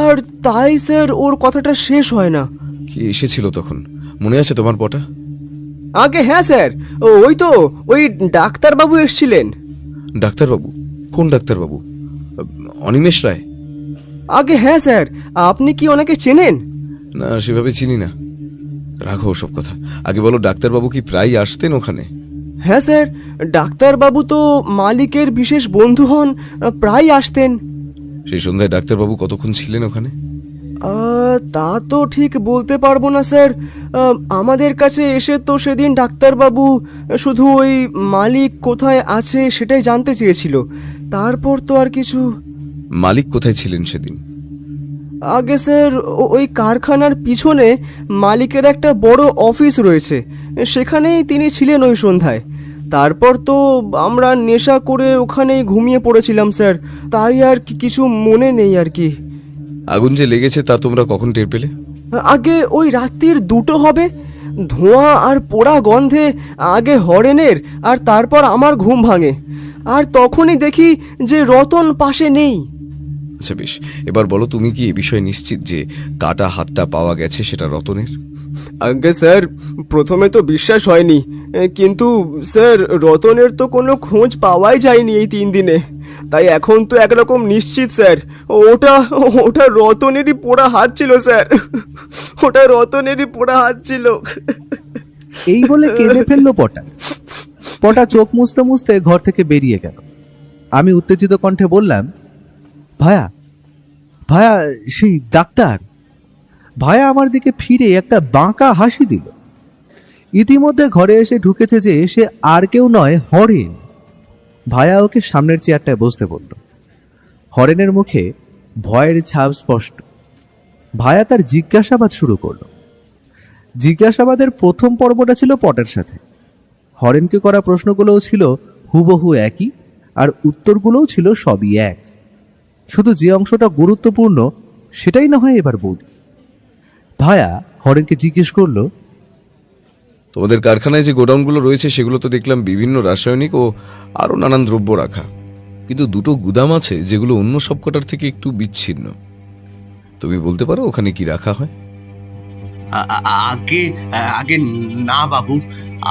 আর তাই স্যার ওর কথাটা শেষ হয় না। কি এসেছিল তখন, মনে আছে তোমার পটা? আগে হ্যাঁ স্যার, ওই ডাক্তারবাবু এসেছিলেন। ডাক্তারবাবু? কোন ডাক্তারবাবু? অনিমেষ রায়? আগে হ্যাঁ স্যার, আপনি কি ওনাকে চেনেন? না, সেভাবে চিনি না। রাখো ওসব কথা, আগে বলো ডাক্তারবাবু কি প্রায় আসতেন ওখানে? হ্যাঁ স্যার, ডাক্তারবাবু তো মালিকের বিশেষ বন্ধু হন, প্রায় আসতেন। সেই সন্ধ্যায় ডাক্তারবাবু কতক্ষণ ছিলেন ওখানে? তা তো ঠিক বলতে পারবো না স্যার। আমাদের কাছে এসে তো সেদিন ডাক্তারবাবু শুধু ওই মালিক কোথায় আছে সেটাই জানতে চেয়েছিল, তারপর তো আর কিছু। মালিক কোথায় ছিলেন সেদিন? আগে স্যার, ওই কারখানার পিছনে মালিকের একটা বড় অফিস রয়েছে, সেখানেই তিনি ছিলেন ওই সন্ধ্যায়। তারপর তো আমরা নেশা করে ওখানেই ঘুমিয়ে পড়েছিলাম স্যার, তাই আর কিছু মনে নেই আর কি। আগুন যে লেগেছে তা তোমরা কখন টের পেলে? আগে ওই রাত্রির 2টো হবে। ধোঁয়া আর পোড়া গন্ধে আগে হরেনের আর তারপর আমার ঘুম ভাঙে, আর তখনই দেখি যে রতন পাশে নেই। আচ্ছা বেশ, এবার বলো, তুমি কি এ বিষয়ে নিশ্চিত যে কাটা হাতটা পাওয়া গেছে সেটা রতনের? আগে স্যার, প্রথমে তো বিশ্বাস হয়নি, কিন্তু স্যার রতনের তো কোনো খোঁজ পাওয়াই যায়নি এই 3 দিনে। তাই এখন তো একরকম নিশ্চিত স্যার, ওটা রতনেরই পোড়া হাত ছিল স্যার, ওটা রতনেরই পোড়া হাত ছিল। এই বলে কেঁদে ফেললো পটা চোখ মুছতে মুছতে ঘর থেকে বেরিয়ে গেল। আমি উত্তেজিত কণ্ঠে বললাম, ভায়া সেই ডাক্তার। ভায়া আমার দিকে ফিরে একটা বাঁকা হাসি দিল। ইতিমধ্যে ঘরে এসে ঢুকেছে যে সে আর কেউ নয়, হরেন। ভায়া ওকে সামনের চেয়ারটায় বসতে বলল। হরেনের মুখে ভয়ের ছাপ স্পষ্ট। ভায়া তার জিজ্ঞাসাবাদ শুরু করলো। জিজ্ঞাসাবাদের প্রথম পর্বটা ছিল পটের সাথে। হরেনকে করা প্রশ্নগুলোও ছিল হুবহু একই, আর উত্তরগুলোও ছিল সবই এক। শুধু যে অংশটা গুরুত্বপূর্ণ সেটাই না হয় এবার বলি। ভায়া হরেনকে জিজ্ঞেস করলো, তোমাদের কারখানায় যে গোডাউনগুলো রয়েছে সেগুলো তো দেখলাম বিভিন্ন রাসায়নিক ও আরও নানান দ্রব্য রাখা, কিন্তু দুটো গুদাম আছে যেগুলো অন্য সব কটার থেকে একটু বিচ্ছিন্ন। তুমি বলতে পারো ওখানে কি রাখা হয়? আগে আগে না বাবু,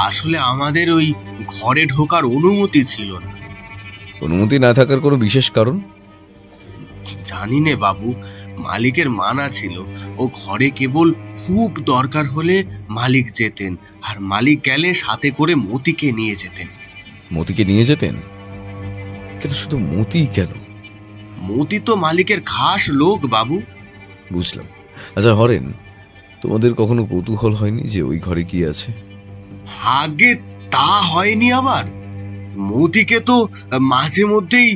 আসলে আমাদের ওই ঘরে ঢোকার অনুমতি ছিল না। অনুমতি না থাকার কোনো বিশেষ কারণ? জানি নে বাবু, মালিকের মানা ছিল ও ঘরে কেবল খুব দরকার হলে মালিক যেতেন, আর মালিক গেলে সাথে করে মতিকে নিয়ে যেতেন। মতিকে নিয়ে যেতেন? কেন শুধু মতি কেন? মতি তো মালিকের খাস লোক বাবু। বুঝলাম। আচ্ছা হরেন, তোমাদের কখনো কৌতূহল হয়নি যে ওই ঘরে কি আছে? আগে তা হয়নি। আবার মতিকে তো মাঝে মধ্যেই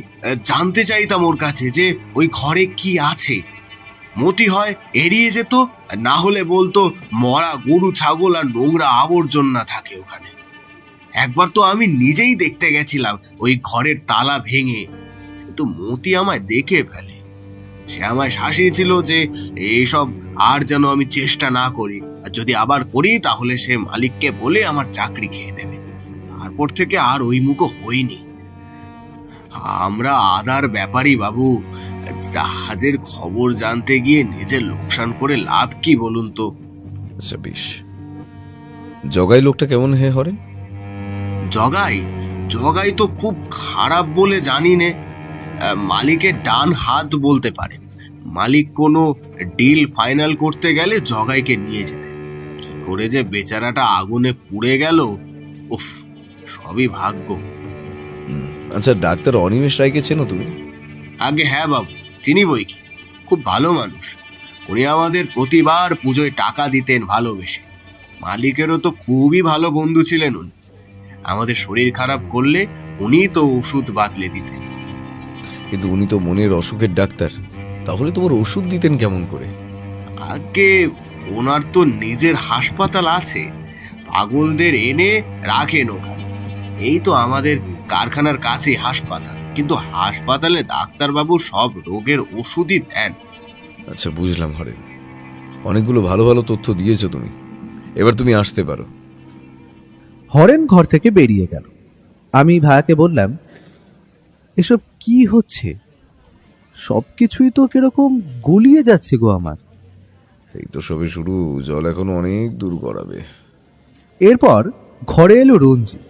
জানতে চাইতাম ওর কাছে যে ওই ঘরে কি আছে। মতি হয় এড়িয়ে যেত, না হলে বলতো মরা গরু ছাগল আর নোংরা আবর্জনা থাকে ওখানে। একবার তো আমি নিজেই দেখতে গেছিলাম ওই ঘরের তালা ভেঙে, কিন্তু মতি আমায় দেখে ফেলে। সে আমায় শাসিয়েছিল যে এইসব আর যেন আমি চেষ্টা না করি, আর যদি আবার করি তাহলে সে মালিককে বলে আমার চাকরি খেয়ে দেবে। তারপর থেকে আর ওই মুখো হইনি। আমরা আদার ব্যাপারী বাবু, জাহাজের খবর জানতে গিয়ে নিজের লোকসান করে লাভ কি বলুন তো? আচ্ছা বেশ। জগাই লোকটা কেমন হে হরেন? জগাই জগাই তো খুব খারাপ বলে জানি নে। মালিকের ডান হাত বলতে পারেন। মালিক কোনো ডিল ফাইনাল করতে গেলে জগাইকে নিয়ে যেতেন। কি করে যে বেচারাটা আগুনে পুড়ে গেল, উফ, সবই ভাগ্য। আচ্ছা ডাক্তার অনিমেষ রায়কে চেনো তুমি? আগে হ্যাঁ বাবু, চিনি বই কি। খুব ভালো মানুষ। উনি আমাদের প্রতিবার পুজোয় টাকা দিতেন ভালোবেসে। মালিকেরও তো খুবই ভালো বন্ধু ছিলেন উনি। আমাদের শরীর খারাপ করলে উনি তো ওষুধ বাতলে দিতেন। কিন্তু উনি তো মনের অসুখের ডাক্তার, তাহলে তোমার ওষুধ দিতেন কেমন করে? আগে ওনার তো নিজের হাসপাতাল আছে, পাগলদের এনে রাখেন ওখানে। এই তো আমাদের কারখানার কাছে হাসপাতাল, কিন্তু হাসপাতালে ডাক্তারবাবু সব রোগের ওষুধই দেন। আচ্ছা বুঝলাম হরেন, অনেকগুলো ভালো ভালো তথ্য দিয়েছো তুমি। এবার তুমি আসতে পারো। হরেন ঘর থেকে বেরিয়ে গেল। আমি ভায়াকে বললাম, এসব কি হচ্ছে? সবকিছুই তো কিরকম গলিয়ে যাচ্ছে গো আমার। এই তো সবে শুরু, জল এখনো অনেক দূর গড়াবে। এরপর ঘরে এলো রঞ্জিত।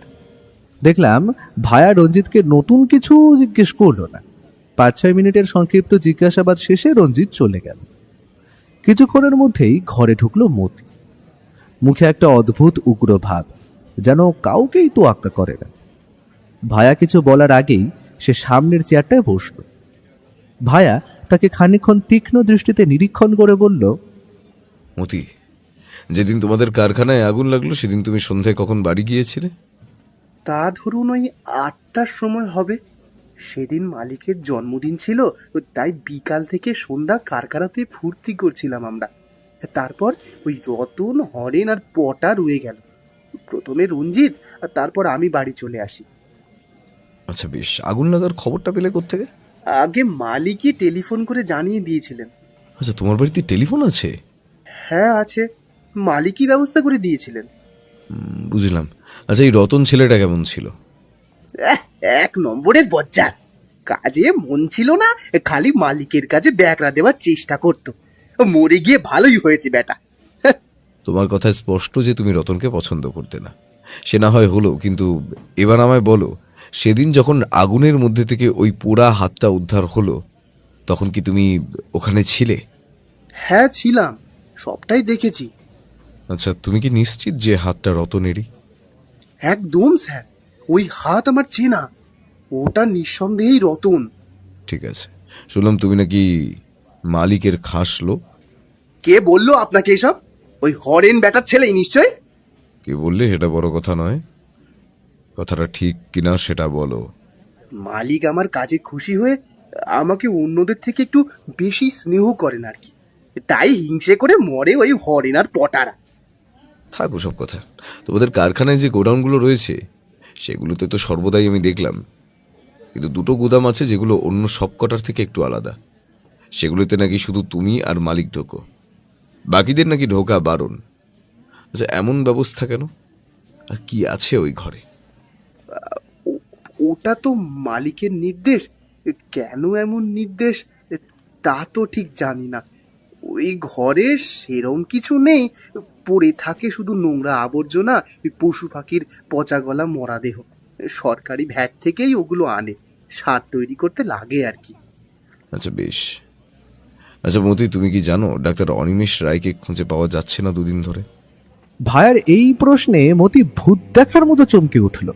দেখলাম ভায়া রঞ্জিতকে নতুন কিছু জিজ্ঞেস করলো না। 5-6 মিনিটের সংক্ষিপ্ত জিজ্ঞাসাবাদ শেষে রঞ্জিত চলে গেল। কিছুক্ষণের মধ্যেই ঘরে ঢুকলো মতি। মুখে একটা অদ্ভুত উগ্র ভাব, যেন কাউকেই তোয়াক্কা করে না। ভায়া কিছু বলার আগেই সে সামনের চেয়ারটায় বসল। ভায়া তাকে খানিকক্ষণ তীক্ষ্ণ দৃষ্টিতে নিরীক্ষণ করে বলল, মতি, যেদিন তোমাদের কারখানায় আগুন লাগলো সেদিন তুমি সন্ধ্যায় কখন বাড়ি গিয়েছিলে? তা ধরুন ওই 8টার সময় হবে। সেদিন মালিকের জন্মদিন ছিল, তাই বিকাল থেকে সন্ধ্যা কারখানাতে ফুর্তি করছিলাম আমরা। তারপর ওই রতন, হরেন আর পটা রয়ে গেল। প্রথমে রঞ্জিত, আর তারপর আমি বাড়ি চলে আসি। আচ্ছা বেশ, আগুন লাগার খবরটা পেলে কোত্থেকে? আগে মালিকই টেলিফোন করে জানিয়ে দিয়েছিলেন। আচ্ছা তোমার বাড়িতে টেলিফোন আছে? হ্যাঁ আছে, মালিকই ব্যবস্থা করে দিয়েছিলেন। বুঝলাম। আচ্ছা এই রতন ছেলেটা কেমন ছিল? 1 নম্বরের বজ্জাত। কাজে মন ছিল না, খালি মালিকের কাছে ব্যাকরা দেওয়ার চেষ্টা করতো। মরে গিয়ে ভালোই হয়েছে বেটা। তোমার কথায় স্পষ্ট যে তুমি রতনকে পছন্দ করতে না। সে না হয় হলো, কিন্তু এবার আমায় বলো, সেদিন যখন আগুনের মধ্যে থেকে ওই পোড়া হাতটা উদ্ধার হলো তখন কি তুমি ওখানে ছিলে? হ্যাঁ ছিলাম, সবটাই দেখেছি। আচ্ছা তুমি কি নিশ্চিত যে হাতটা রতনেরই? একদম স্যার, ওই হাত আমার চেনা। ওটা নিঃসন্দেহেই রতন। ঠিক আছে, শুনলাম তুমি নাকি মালিকের খাস লোক। কে বললো আপনাকে এসব? ওই হরেন বেটার ছেলেই নিশ্চয়। কে বললে সেটা বড় কথা নয়, কথাটা ঠিক কিনা সেটা বলো। মালিক আমার কাজে খুশি হয়ে আমাকে অন্যদের থেকে একটু বেশি স্নেহ করেন আর কি, তাই হিংসে করে মরে ওই হরেন আর পটারা। থাক ওসব কথা। তোমাদের কারখানায় যে গোডাউনগুলো রয়েছে সেগুলোতে তো সর্বদাই আমি দেখলাম, কিন্তু দুটো গুদাম আছে যেগুলো অন্য সব কটার থেকে একটু আলাদা। সেগুলোতে নাকি শুধু তুমি আর মালিক ঢোকো, বাকিদের নাকি ঢোকা বারণ। আচ্ছা, এমন ব্যবস্থা কেন? আর কি আছে ওই ঘরে? ওটা তো মালিকের নির্দেশ। কেন এমন নির্দেশ তা তো ঠিক জানি না। ওই ঘরে সেরম কিছু নেই, পড়ে থাকে শুধু নোংরা আবর্জনা, পশু পাখির পচা গলা মরা দেহ। সরকারি ভ্যাট থেকেই ওগুলো আনে, সার তৈরি করতে লাগে আর কি। আচ্ছা বেশ। আচ্ছা মতি, তুমি কি জানো ডাক্তার অনিমেষ রায়কে খুঁজে পাওয়া যাচ্ছে না দুদিন ধরে? ভাইয়ার এই প্রশ্নে মতি ভূত দেখার মতো চমকে উঠল।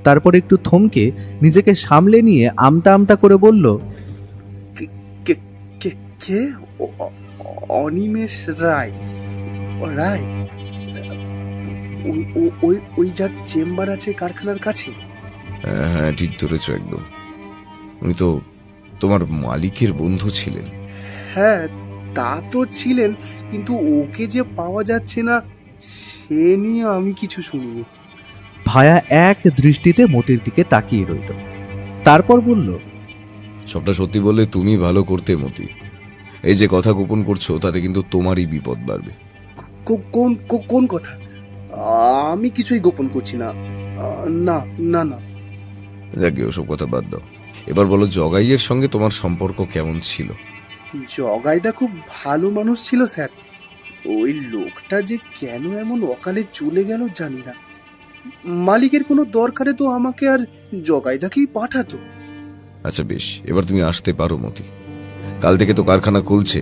তারপর একটু থমকে নিজেকে সামলে নিয়ে আমতা আমতা করে বলল, কে? অনিমেষ রায়? রায় ওই যার চেম্বার আছে কারখানার কাছে? হ্যাঁ, ঠিক ধরেছ একদম। উনি তো তোমার মালিকের বন্ধু ছিলেন। হ্যাঁ, তা তো ছিলেন, কিন্তু ওকে যে পাওয়া যাচ্ছে না সে নিয়ে আমি কিছু শুনিনি। ভায়া এক দৃষ্টিতে মতির দিকে তাকিয়ে রইল। তারপর বলল, সবটা সত্যি বললে তুমি ভালো করতে মতি। এই যে কথা গোপন করছো তাতে কিন্তু তোমারই বিপদ বাড়বে। কোন কথা? আমি কিছুই গোপন করছি না। না না না। যাকে ওসব কথা বাদ দাও, এবার বলো জগাইয়ের সঙ্গে তোমার সম্পর্ক কেমন ছিল? জগাইদা খুব ভালো মানুষ ছিল স্যার। ওই লোকটা যে কেন এমন অকালে চলে গেল জানি না। মালিকের কোনো দরকারে তো আমাকে আর জগাইদাকেই পাঠাতো। আচ্ছা বেশ, এবার তুমি আসতে পারো মতি। কাল থেকে তো কারখানা খুলছে,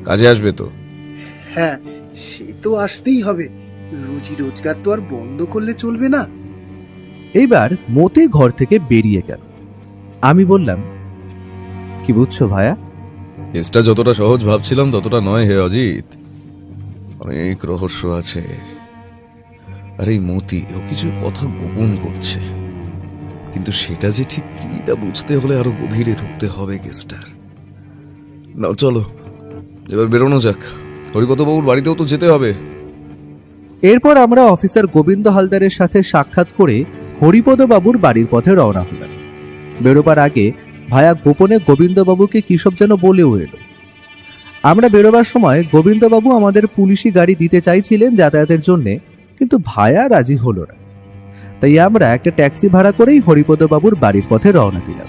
কাজে আসবে তো? হ্যাঁ, সে তো আসতেই হবে। রুজি রোজগার তো আর বন্ধ করলে চলবে না। এইবার মতি ঘর থেকে বেরিয়ে গেল। আমি বললাম, কি বুঝছো ভায়া? কেসটা যতটা সহজ ভাবছিলাম ততটা নয় হে অজিত, অনেক রহস্য আছে। আর এই মতি ও কিছু কথা গোপন করছে, কিন্তু সেটা যে ঠিক কি তা বুঝতে হলে আরো গভীরে ঢুকতে হবে কেসটার। না চলো এবার বেরোনো যাক, হরিপদবাবুর বাড়িতেও তো যেতে হবে। এরপর আমরা অফিসার গোবিন্দ হালদারের সাথে সাক্ষাৎ করে হরিপদবাবুর বাড়ির পথে রওনা হলাম। বেরোবার আগে ভায়া গোপনে গোবিন্দবাবুকে কি সব যেন বলেও এলো। আমরা বেরোবার সময় গোবিন্দবাবু আমাদের পুলিশি গাড়ি দিতে চাইছিলেন যাতায়াতের জন্যে, কিন্তু ভায়া রাজি হলো না। তাই আমরা একটা ট্যাক্সি ভাড়া করেই হরিপদবাবুর বাড়ির পথে রওনা দিলাম।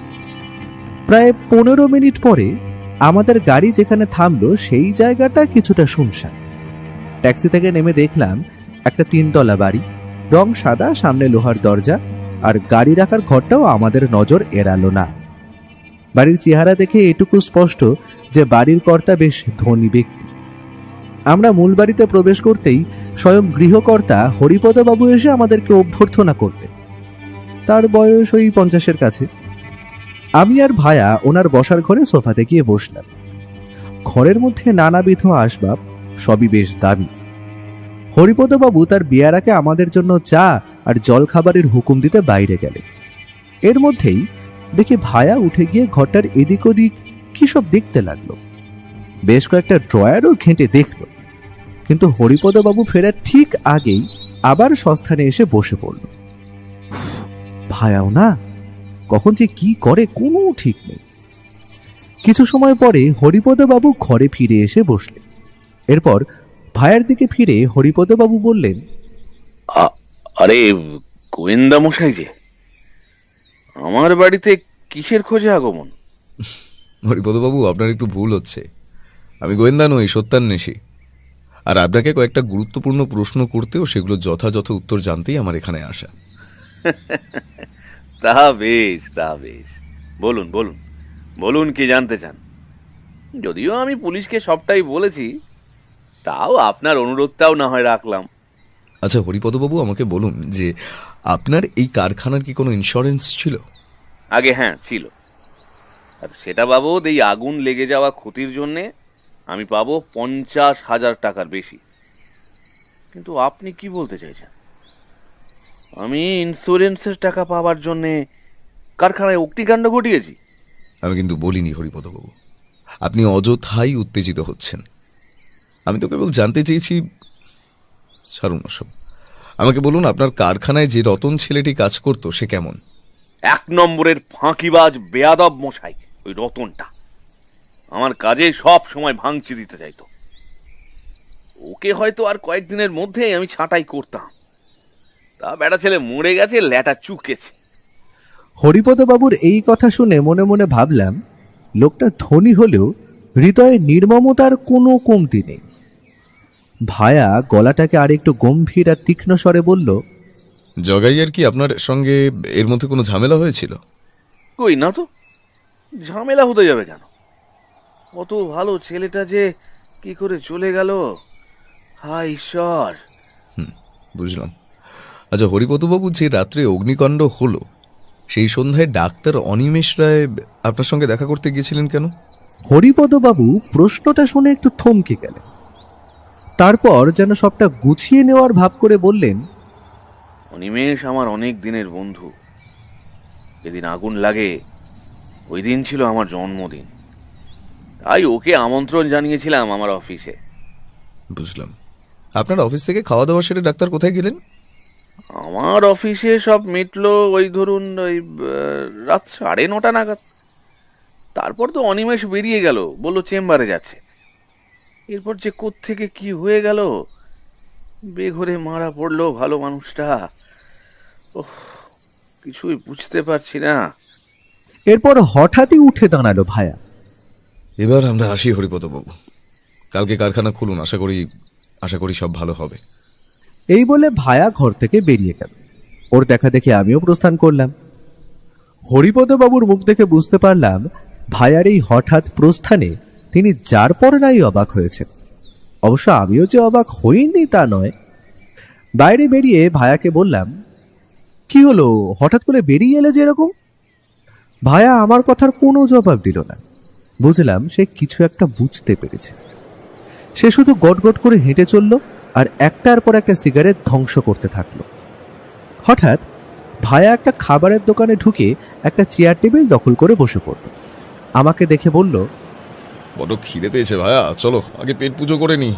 প্রায় 15 মিনিট পরে আমাদের গাড়ি যেখানে থামলো সেই জায়গাটা কিছুটা শুনশান। ট্যাক্সি থেকে নেমে দেখলাম একটা 3 তলা বাড়ি, রং সাদা, সামনে লোহার দরজা, আর গাড়ি রাখার ঘরটাও আমাদের নজর এড়ালো না। বাড়ির চেহারা দেখে এটুকু স্পষ্ট যে বাড়ির কর্তা বেশ ধনী ব্যক্তি। আমরা মূল বাড়িতে প্রবেশ করতেই স্বয়ং গৃহকর্তা হরিপদবাবু এসে আমাদেরকে অভ্যর্থনা করলেন। তার বয়স ওই 50-এর কাছে। আমি আর ভায়া ওনার বসার ঘরে সোফাতে গিয়ে বসলাম। ঘরের মধ্যে নানাবিধ আসবাব, সবই বেশ দামি। হরিপদবাবু তার বিয়ারাকে আমাদের জন্য চা আর জল খাবারের হুকুম দিতে বাইরে গেলেন। এর মধ্যেই দেখি ভায়া উঠে গিয়ে ঘরটার এদিক ওদিক কি সব দেখতে লাগলো। বেশ কয়েকটা ড্রয়ারও ঘেঁটে দেখল, কিন্তু হরিপদবাবু ফেরার ঠিক আগেই আবার সস্থানে এসে বসে পড়ল। ভায়াও না, কখন যে কি করে কোনো ঠিক নেই। কিছু সময় পরে হরিপদবাবু ঘরে ফিরে এসে বসলেন। এরপর ভাইয়ের দিকে ফিরে হরিপদবাবু বললেন, আরে গোয়েন্দা মশাই যে, আমার বাড়িতে কিসের খোঁজে আগমন? হরিপদবাবু, আপনার একটু ভুল হচ্ছে। আমি গোয়েন্দা নই, সত্যান্বেষী। আর আপনাকে কয়েকটা গুরুত্বপূর্ণ প্রশ্ন করতেও সেগুলো যথাযথ উত্তর জানতেই আমার এখানে আসা। তা বেশ, তা বেশ। বলুন বলুন বলুন, কি জানতে চান? যদিও আমি পুলিশকে সবটাই বলেছি, তাও আপনার অনুরোধটাও না হয় রাখলাম। আচ্ছা হরিপদবাবু, আমাকে বলুন যে আপনার এই কারখানার কি কোনো ইন্স্যুরেন্স ছিল? আগে হ্যাঁ ছিল, আর সেটা বাবদ এই আগুন লেগে যাওয়া ক্ষতির জন্যে আমি পাবো 50,000 টাকার বেশি। কিন্তু আপনি কি বলতে চাইছেন? আমি ইন্স্যুরেন্সের টাকা পাওয়ার জন্যে কারখানায় অগ্নিকাণ্ড ঘটিয়েছি? আমি কিন্তু বলিনি হরিপদবাবু, আপনি অযথাই উত্তেজিত হচ্ছেন। আমি তো কেবল জানতে চেয়েছি ছাড়ুন ওসব। আমাকে বলুন, আপনার কারখানায় যে রতন ছেলেটি কাজ করতো সে কেমন? 1 নম্বরের ফাঁকিবাজ বেয়াদব মশাই ওই রতনটা। আমার কাজে সব সময় ভাঙচি দিতে চাইতো। ওকে হয়তো আর কয়েকদিনের মধ্যেই আমি ছাঁটাই করতাম, তা বেটা ছেলে মরে গেছে, ল্যাটা চুকেছে। হরিপদবাবুর এই কথা শুনে মনে মনে ভাবলাম, লোকটা ধনী হলেও হৃদয়ে নির্মমতার কোনো কমতি নেই। ভায়া গলাটাকে আর একটু গম্ভীর আর তীক্ষ্ণ স্বরে বলল, জগাইয়ের কি আপনার সঙ্গে এর মধ্যে কোনো ঝামেলা হয়েছিল? কই না তো, ঝামেলা হতে যাবে কেন? কত ভালো ছেলেটা যে কি করে চলে গেল, হায় ঈশ্বর। বুঝলাম। আচ্ছা হরিপদবাবু, যে রাত্রে অগ্নিকাণ্ড হলো সেই সন্ধ্যায় ডাক্তার অনিমেষ রায় আপনার সঙ্গে দেখা করতে গিয়েছিলেন কেন? হরিপদবাবু প্রশ্নটা শুনে একটু থমকে গেলেন। তারপর যেন সবটা গুছিয়ে নেওয়ার ভাব করে বললেন, অনিমেষ আমার অনেক দিনের বন্ধু। যেদিন আগুন লাগে ওই দিন ছিল আমার জন্মদিন, তাই ওকে আমন্ত্রণ জানিয়েছিলাম আমার অফিসে। বুঝলাম। আপনার অফিস থেকে খাওয়া দাওয়া সেরে ডাক্তার কোথায় গেলেন? আমার অফিসে সব মিটলো ওই ধরুন ওই রাত 9:30 নাগাদ। তারপর তো অনিমেষ বেরিয়ে গেল, বললো চেম্বারে যাচ্ছে। এরপর যে কোত্থেকে কি হয়ে গেল, বেঘরে মারা পড়লো ভালো মানুষটা। ওহ, কিছুই বুঝতে পারছি না। এরপর হঠাৎই উঠে দাঁড়ালো ভায়া। এবার আমরা আসি হরিপদবাবু, কালকে কারখানা খুলুন, আশা করি সব ভালো হবে। এই বলে ভায়া ঘর থেকে বেরিয়ে গেল। ওর দেখা দেখে আমিও প্রস্থান করলাম। হরিপদবাবুর মুখ দেখে বুঝতে পারলাম, ভায়ার এই হঠাৎ প্রস্থানে তিনি যার পর নাই অবাক হয়েছেন। অবশ্য আমিও যে অবাক হইনি তা নয়। বাইরে বেরিয়ে ভায়াকে বললাম, কি হলো, হঠাৎ করে বেরিয়ে এলে যে এরকম? ভায়া আমার কথার কোনো জবাব দিল না। বুঝলাম সে কিছু একটা বুঝতে পেরেছে। সে শুধু গটগট করে হেঁটে চলল আর একটার পর একটা সিগারেট ধ্বংস করতে থাকলো। হঠাৎ ভায়া একটা খাবারের দোকানে ঢুকে একটা চেয়ার টেবিল দখল করে বসে পড়ল। আমাকে দেখে বলল, বড় খিদে পেয়েছে ভায়া, চলো আগে পেট পুজো করে নি।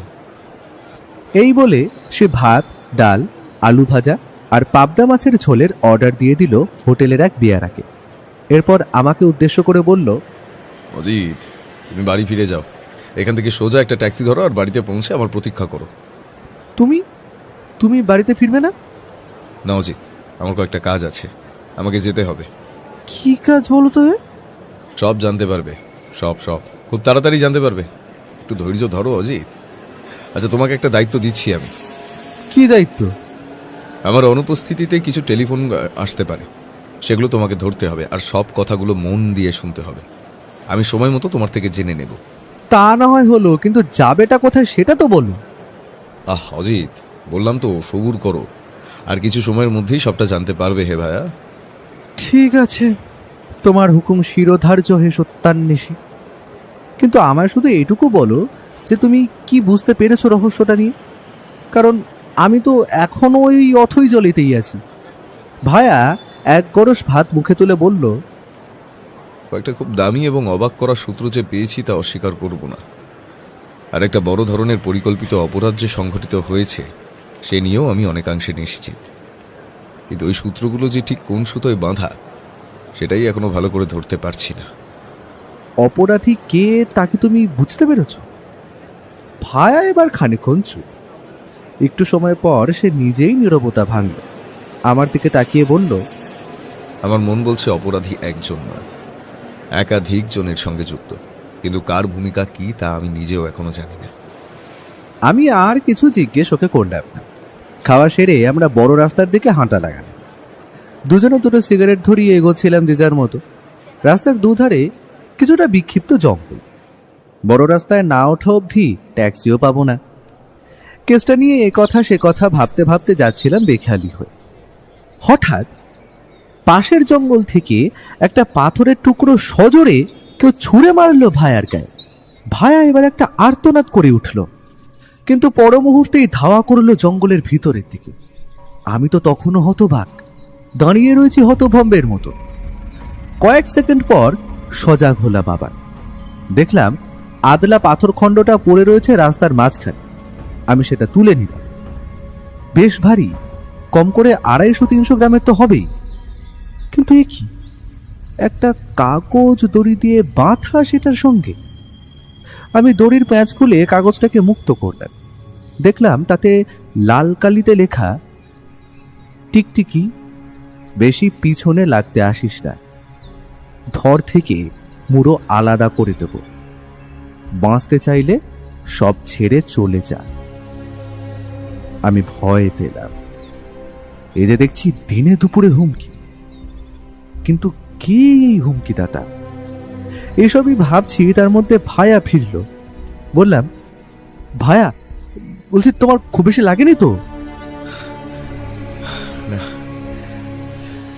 এই বলে সে ভাত, ডাল, আলু ভাজা আর পাবদা মাছের ঝোলের অর্ডার দিয়ে দিল হোটেলের এক বিয়ারাকে। এরপর আমাকে উদ্দেশ্য করে বলল, অজিত, তুমি বাড়ি ফিরে যাও। এখান থেকে সোজা একটা ট্যাক্সি ধরো আর বাড়িতে পৌঁছে আমার প্রতীক্ষা করো। তুমি বাড়িতে ফিরবে না? না অজিত, আমার কয়েকটা কাজ আছে, আমাকে যেতে হবে। কি কাজ বলো তো? সব জানতে পারবে, সব খুব তাড়াতাড়ি জানতে পারবে। একটু ধৈর্য ধরো অজিত। আচ্ছা, তোমাকে একটা দায়িত্ব দিচ্ছি আমি। কি দায়িত্ব? আমার অনুপস্থিতিতে কিছু টেলিফোন আসতে পারে, সেগুলো তোমাকে ধরতে হবে আর সব কথাগুলো মন দিয়ে শুনতে হবে। আমি সময় মতো তোমার থেকে জেনে নেব। তা না হয় হলো, কিন্তু যাবেটা কোথায় সেটা তো বলো। অজিত, বললাম তো সবুর করো, আর কিছু সময়ের মধ্যেই সবটা জানতে পারবে হে ভায়া। ঠিক আছে, তোমার হুকুম শিরোধার্য হে সত্যান্বেষী। কিন্তু আমায় শুধু এইটুকু বলো যে তুমি কি বুঝতে পেরেছো রহস্যটা নিয়ে, কারণ আমি তো এখনো ওই অথই জলিতেই আছি। ভায়া এক গরস ভাত মুখে তুলে বলল, কয়েকটা খুব দামি এবং অবাক করা সূত্র যে পেয়েছি তা অস্বীকার করব না। আর একটা বড় ধরনের পরিকল্পিত অপরাধ যে সংঘটিত হয়েছে সে নিয়েও আমি অনেকাংশে নিশ্চিত। কিন্তু ওই সূত্রগুলো যে ঠিক কোন সুতোয় বাঁধা সেটাই এখনো ভালো করে ধরতে পারছি না। অপরাধী কে তা কি তুমি বুঝতে পেরেছ? ভায়া এবার খানিকক্ষণ চুপ। একটু সময় পর সে নিজেই নীরবতা ভাঙল। আমার দিকে তাকিয়ে বলল, আমার মন বলছে অপরাধী একজন নয়, একাধিক জনের সঙ্গে যুক্ত, কিন্তু কার ভূমিকা কি তা আমি নিজেও এখনো জানি না। আমি আর কিছু জিজ্ঞেস ওকে করলাম না। খাওয়া সেরে আমরা বড় রাস্তার দিকে হাঁটা লাগালাম। দুজনে দুটো সিগারেট ধরিয়ে এগোচ্ছিলাম যে যার মতো। রাস্তার দুধারে কিছুটা বিক্ষিপ্ত জঙ্গল। বড় রাস্তায় না ওঠা অবধি ট্যাক্সিও পাবো না। কেসটা নিয়ে এ কথা সে কথা ভাবতে ভাবতে যাচ্ছিলাম বেখেয়ালি হয়ে। হঠাৎ পাশের জঙ্গল থেকে একটা পাথরের টুকরো সজোরে কেউ ছুঁড়ে মারল ভায়ার গায়ে। ভায়া এবার একটা আর্তনাদ করে উঠল, কিন্তু পর মুহূর্তেই ধাওয়া করলো জঙ্গলের ভিতরের দিকে। আমি তো তখনও হতবাক, দাঁড়িয়ে রয়েছি হতভম্বের মতো। কয়েক সেকেন্ড পর সজাগ হলাম আবার। দেখলাম আদলা পাথর খণ্ডটা পড়ে রয়েছে রাস্তার মাঝখানে। আমি সেটা তুলে নিলাম। বেশ ভারী, কম করে 250-300 গ্রামের তো হবেই। কিন্তু এ কি, একটা কাগজ দড়ি দিয়ে বাঁধা সেটার সঙ্গে। আমি দড়ির প্যাঁচ খুলে কাগজটাকে মুক্ত করলাম। দেখলাম তাতে লাল কালিতে লেখা, টিকটিকি, বেশি পিছনে লাগতে আসিস না, ধর থেকে মুড়ো আলাদা করে দেব, বাঁচতে চাইলে সব ছেড়ে চলে যা। আমি ভয় পেলাম। এই যে দেখছি দিনে দুপুরে হুমকি, কিন্তু কে এই হুমকি দাতা? এসবই ভাবছি, তার মধ্যে ভায়া ফিরল। বললাম, ভায়া, বলছি তোমার খুব বেশি লাগেনি তো? না,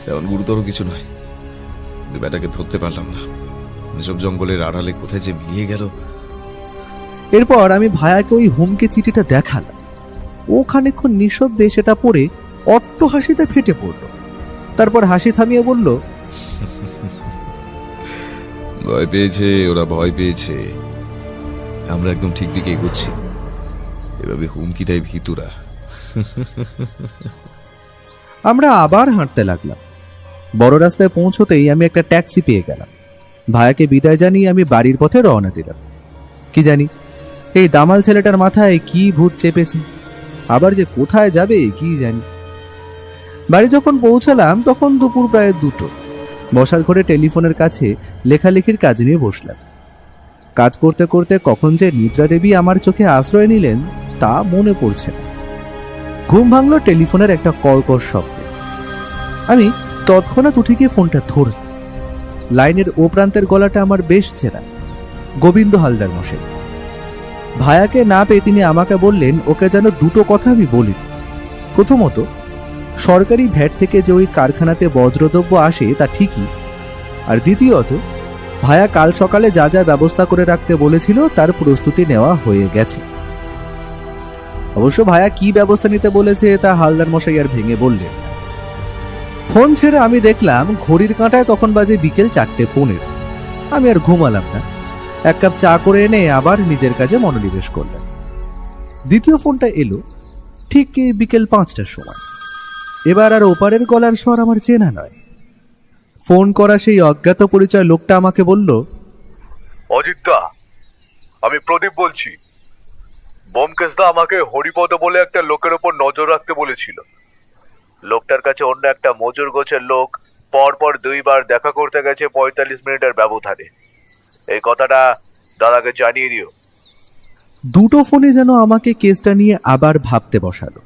তেমন গুরুতর কিছু নয়, কিন্তু ব্যাটাকে ধরতে পারলাম না। এসব জঙ্গলের আড়ালে কোথায় যে মিলিয়ে গেল। এরপর আমি ভায়াকে ওই হুমকি চিঠিটা দেখালাম। ও খানিকক্ষণ নিঃশব্দে সেটা পড়ে অট্ট হাসিতে ফেটে পড়ল। তারপর হাসি থামিয়ে বলল, ভয় পেয়েছে, ওরা ভয় পেয়েছে। আমরা একদম ঠিক দিকে এগোচ্ছি, এভাবে হুমকি দেয় ভিতুরা। আমরা আবার হাঁটতে লাগলাম। বড় রাস্তায় পৌঁছতেই আমি একটা ট্যাক্সি পেয়ে গেলাম। ভায়াকে বিদায় জানিয়ে আমি বাড়ির পথে রওনা দিলাম। কি জানি এই দামাল ছেলেটার মাথায় কি ভূত চেপেছে, আবার যে কোথায় যাবে কি জানি। বাড়ি যখন পৌঁছালাম তখন দুপুর প্রায় 2টো। বসার ঘরে টেলিফোনের কাছে লেখালেখির কাজ নিয়ে বসলাম। কাজ করতে করতে কখন যে নিদ্রা দেবী আমার চোখে আশ্রয় নিলেন তা মনে পড়ছে না। ঘুম ভাঙলো টেলিফোনের একটা কর্কশ শব্দ। আমি তৎক্ষণাৎ উঠে গিয়ে ফোনটা ধরলাম। লাইনের ও প্রান্তের গলাটা আমার বেশ চেনা, গোবিন্দ হালদার মশাই। ভায়াকে না পেয়ে তিনি আমাকে বললেন ওকে যেন 2টো কথা আমি বলি। প্রথমত, সরকারি ভ্যাট থেকে যে ওই কারখানাতে বজ্রদ্রব্য আসে তা ঠিকই, আর দ্বিতীয়ত, ভায়া কাল সকালে যা যা ব্যবস্থা করে রাখতে বলেছিল তার প্রস্তুতি নেওয়া হয়ে গেছে। অবশ্য ভায়া কি ব্যবস্থা নিতে বলেছে তা হালদার মশাই আর ভেঙে বললেন। ফোন ছেড়ে আমি দেখলাম ঘড়ির কাঁটায় তখন বাজে বিকেল 4:15। আমি আর ঘুমালাম না, 1 কাপ চা করে এনে আবার নিজের কাজে মনোনিবেশ করলাম। দ্বিতীয় ফোনটা এলো ঠিক বিকেল 5টার সময়। এবার আর ওপারের গলার স্বর আমার চেনা নয়। ফোন করা সেই অজ্ঞাত পরিচয় লোকটা আমাকে বলল, অজিতদা, আমি প্রদীপ বলছি। বোমকেশদা আমাকে হরিপদ বলে একটা লোকের ওপর নজর রাখতে বলেছিল। লোকটার কাছে অন্য একটা মজুর গোছের লোক পরপর 2 বার দেখা করতে গেছে 45 মিনিটের ব্যবধানে। এই কথাটা দাদাকে জানিয়ে দিও। 2টো ফোনে যেন আমাকে কেসটা নিয়ে আবার ভাবতে বসালো।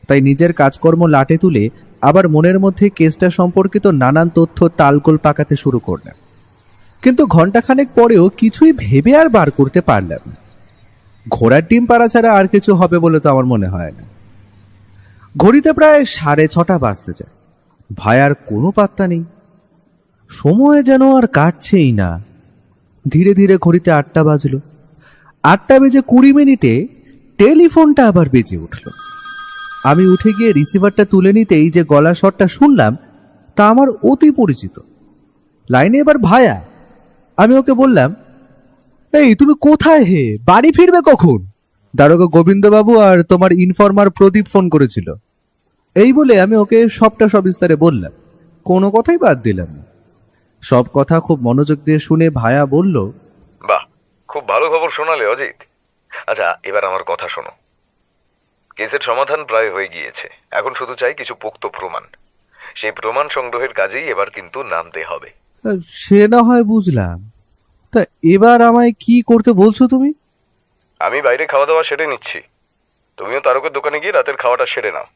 তাই নিজের কাজকর্ম লাটে তুলে আবার মনের মধ্যে কেসটা সম্পর্কিত নানান তথ্য তালগোল পাকাতে শুরু করলাম। কিন্তু ঘন্টাখানেক পরেও কিছুই ভেবে আর বার করতে পারলাম না। ঘোড়ার ডিম পাড়া ছাড়া আর কিছু হবে বলে তো আমার মনে হয় না। ঘড়িতে প্রায় 6:30 বাজতে যায়। ভায়ার কোনো পাত্তা নেই, সময় যেন আর কাটছেই না। ধীরে ধীরে ঘড়িতে 8টা বাজলো। 8টা বেজে 20 মিনিটে টেলিফোনটা আবার বেজে উঠল। আমি উঠে গিয়ে রিসিভারটা তুলে নিতেই যে গলা স্বরটা শুনলাম তা আমার অতি পরিচিত। লাইনে এবার ভায়া। আমি ওকে বললাম, এই তুমি কোথায় হে, বাড়ি ফিরবে কখন? দারোগা গোবিন্দবাবু আর তোমার ইনফরমার প্রদীপ ফোন করেছিল। এই বলে আমি ওকে সবটা সবিস্তারে বললাম, কোনো কথাই বাদ দিলাম না। সব কথা খুব মনোযোগ দিয়ে শুনে ভায়া বলল, বাহ, খুব ভালো খবর শোনালে অজিত। আচ্ছা, এবার আমার কথা শোনো। কেসের সমাধান প্রায় হয়ে গিয়েছে, এখন শুধু চাই কিছু পোক্ত প্রমাণ। সেই প্রমাণ সংগ্রহের কাজেই এবার কিন্তু নামতে হবে। সে না হয় বুঝলাম, তা এবার আমায় কি করতে বলছো তুমি? আমি বাইরে খাওয়া দাওয়া সেরে নিচ্ছি, তুমিও তারকের দোকানে গিয়ে রাতের খাওয়াটা সেরে নাও।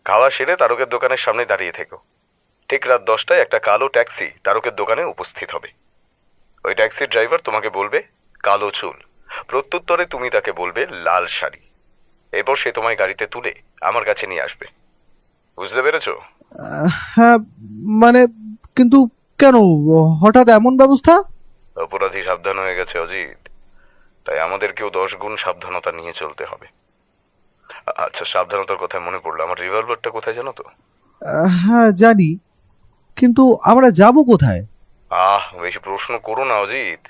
খাওয়া সেরে তারকের দোকানের সামনে দাঁড়িয়ে থেকো। ঠিক রাত 10টায় একটা কালো ট্যাক্সি তারকের দোকানে উপস্থিত হবে। ওই ট্যাক্সির ড্রাইভার তোমাকে বলবে কালো চুল, প্রত্যুত্তরে তুমি তাকে বলবে লাল শাড়ি। এরপর সে তোমায় গাড়িতে তুলে আমার কাছে নিয়ে আসবে। বুঝতে পেরেছো? হ্যাঁ, মানে কিন্তু কেন হঠাৎ এমন ব্যবস্থা? অপরাধী সাবধান হয়ে গেছে অজিত, তাই আমাদেরকেও 10 গুণ সাবধানতা নিয়ে চলতে হবে। আচ্ছা, সাবধানতার কথায় মনে পড়লো, আমার রিভলভারটা কোথায় জানো তো? হ্যাঁ জানি, কিন্তু আমরা যাব কোথায়? বেশি প্রশ্ন করো না অজিত,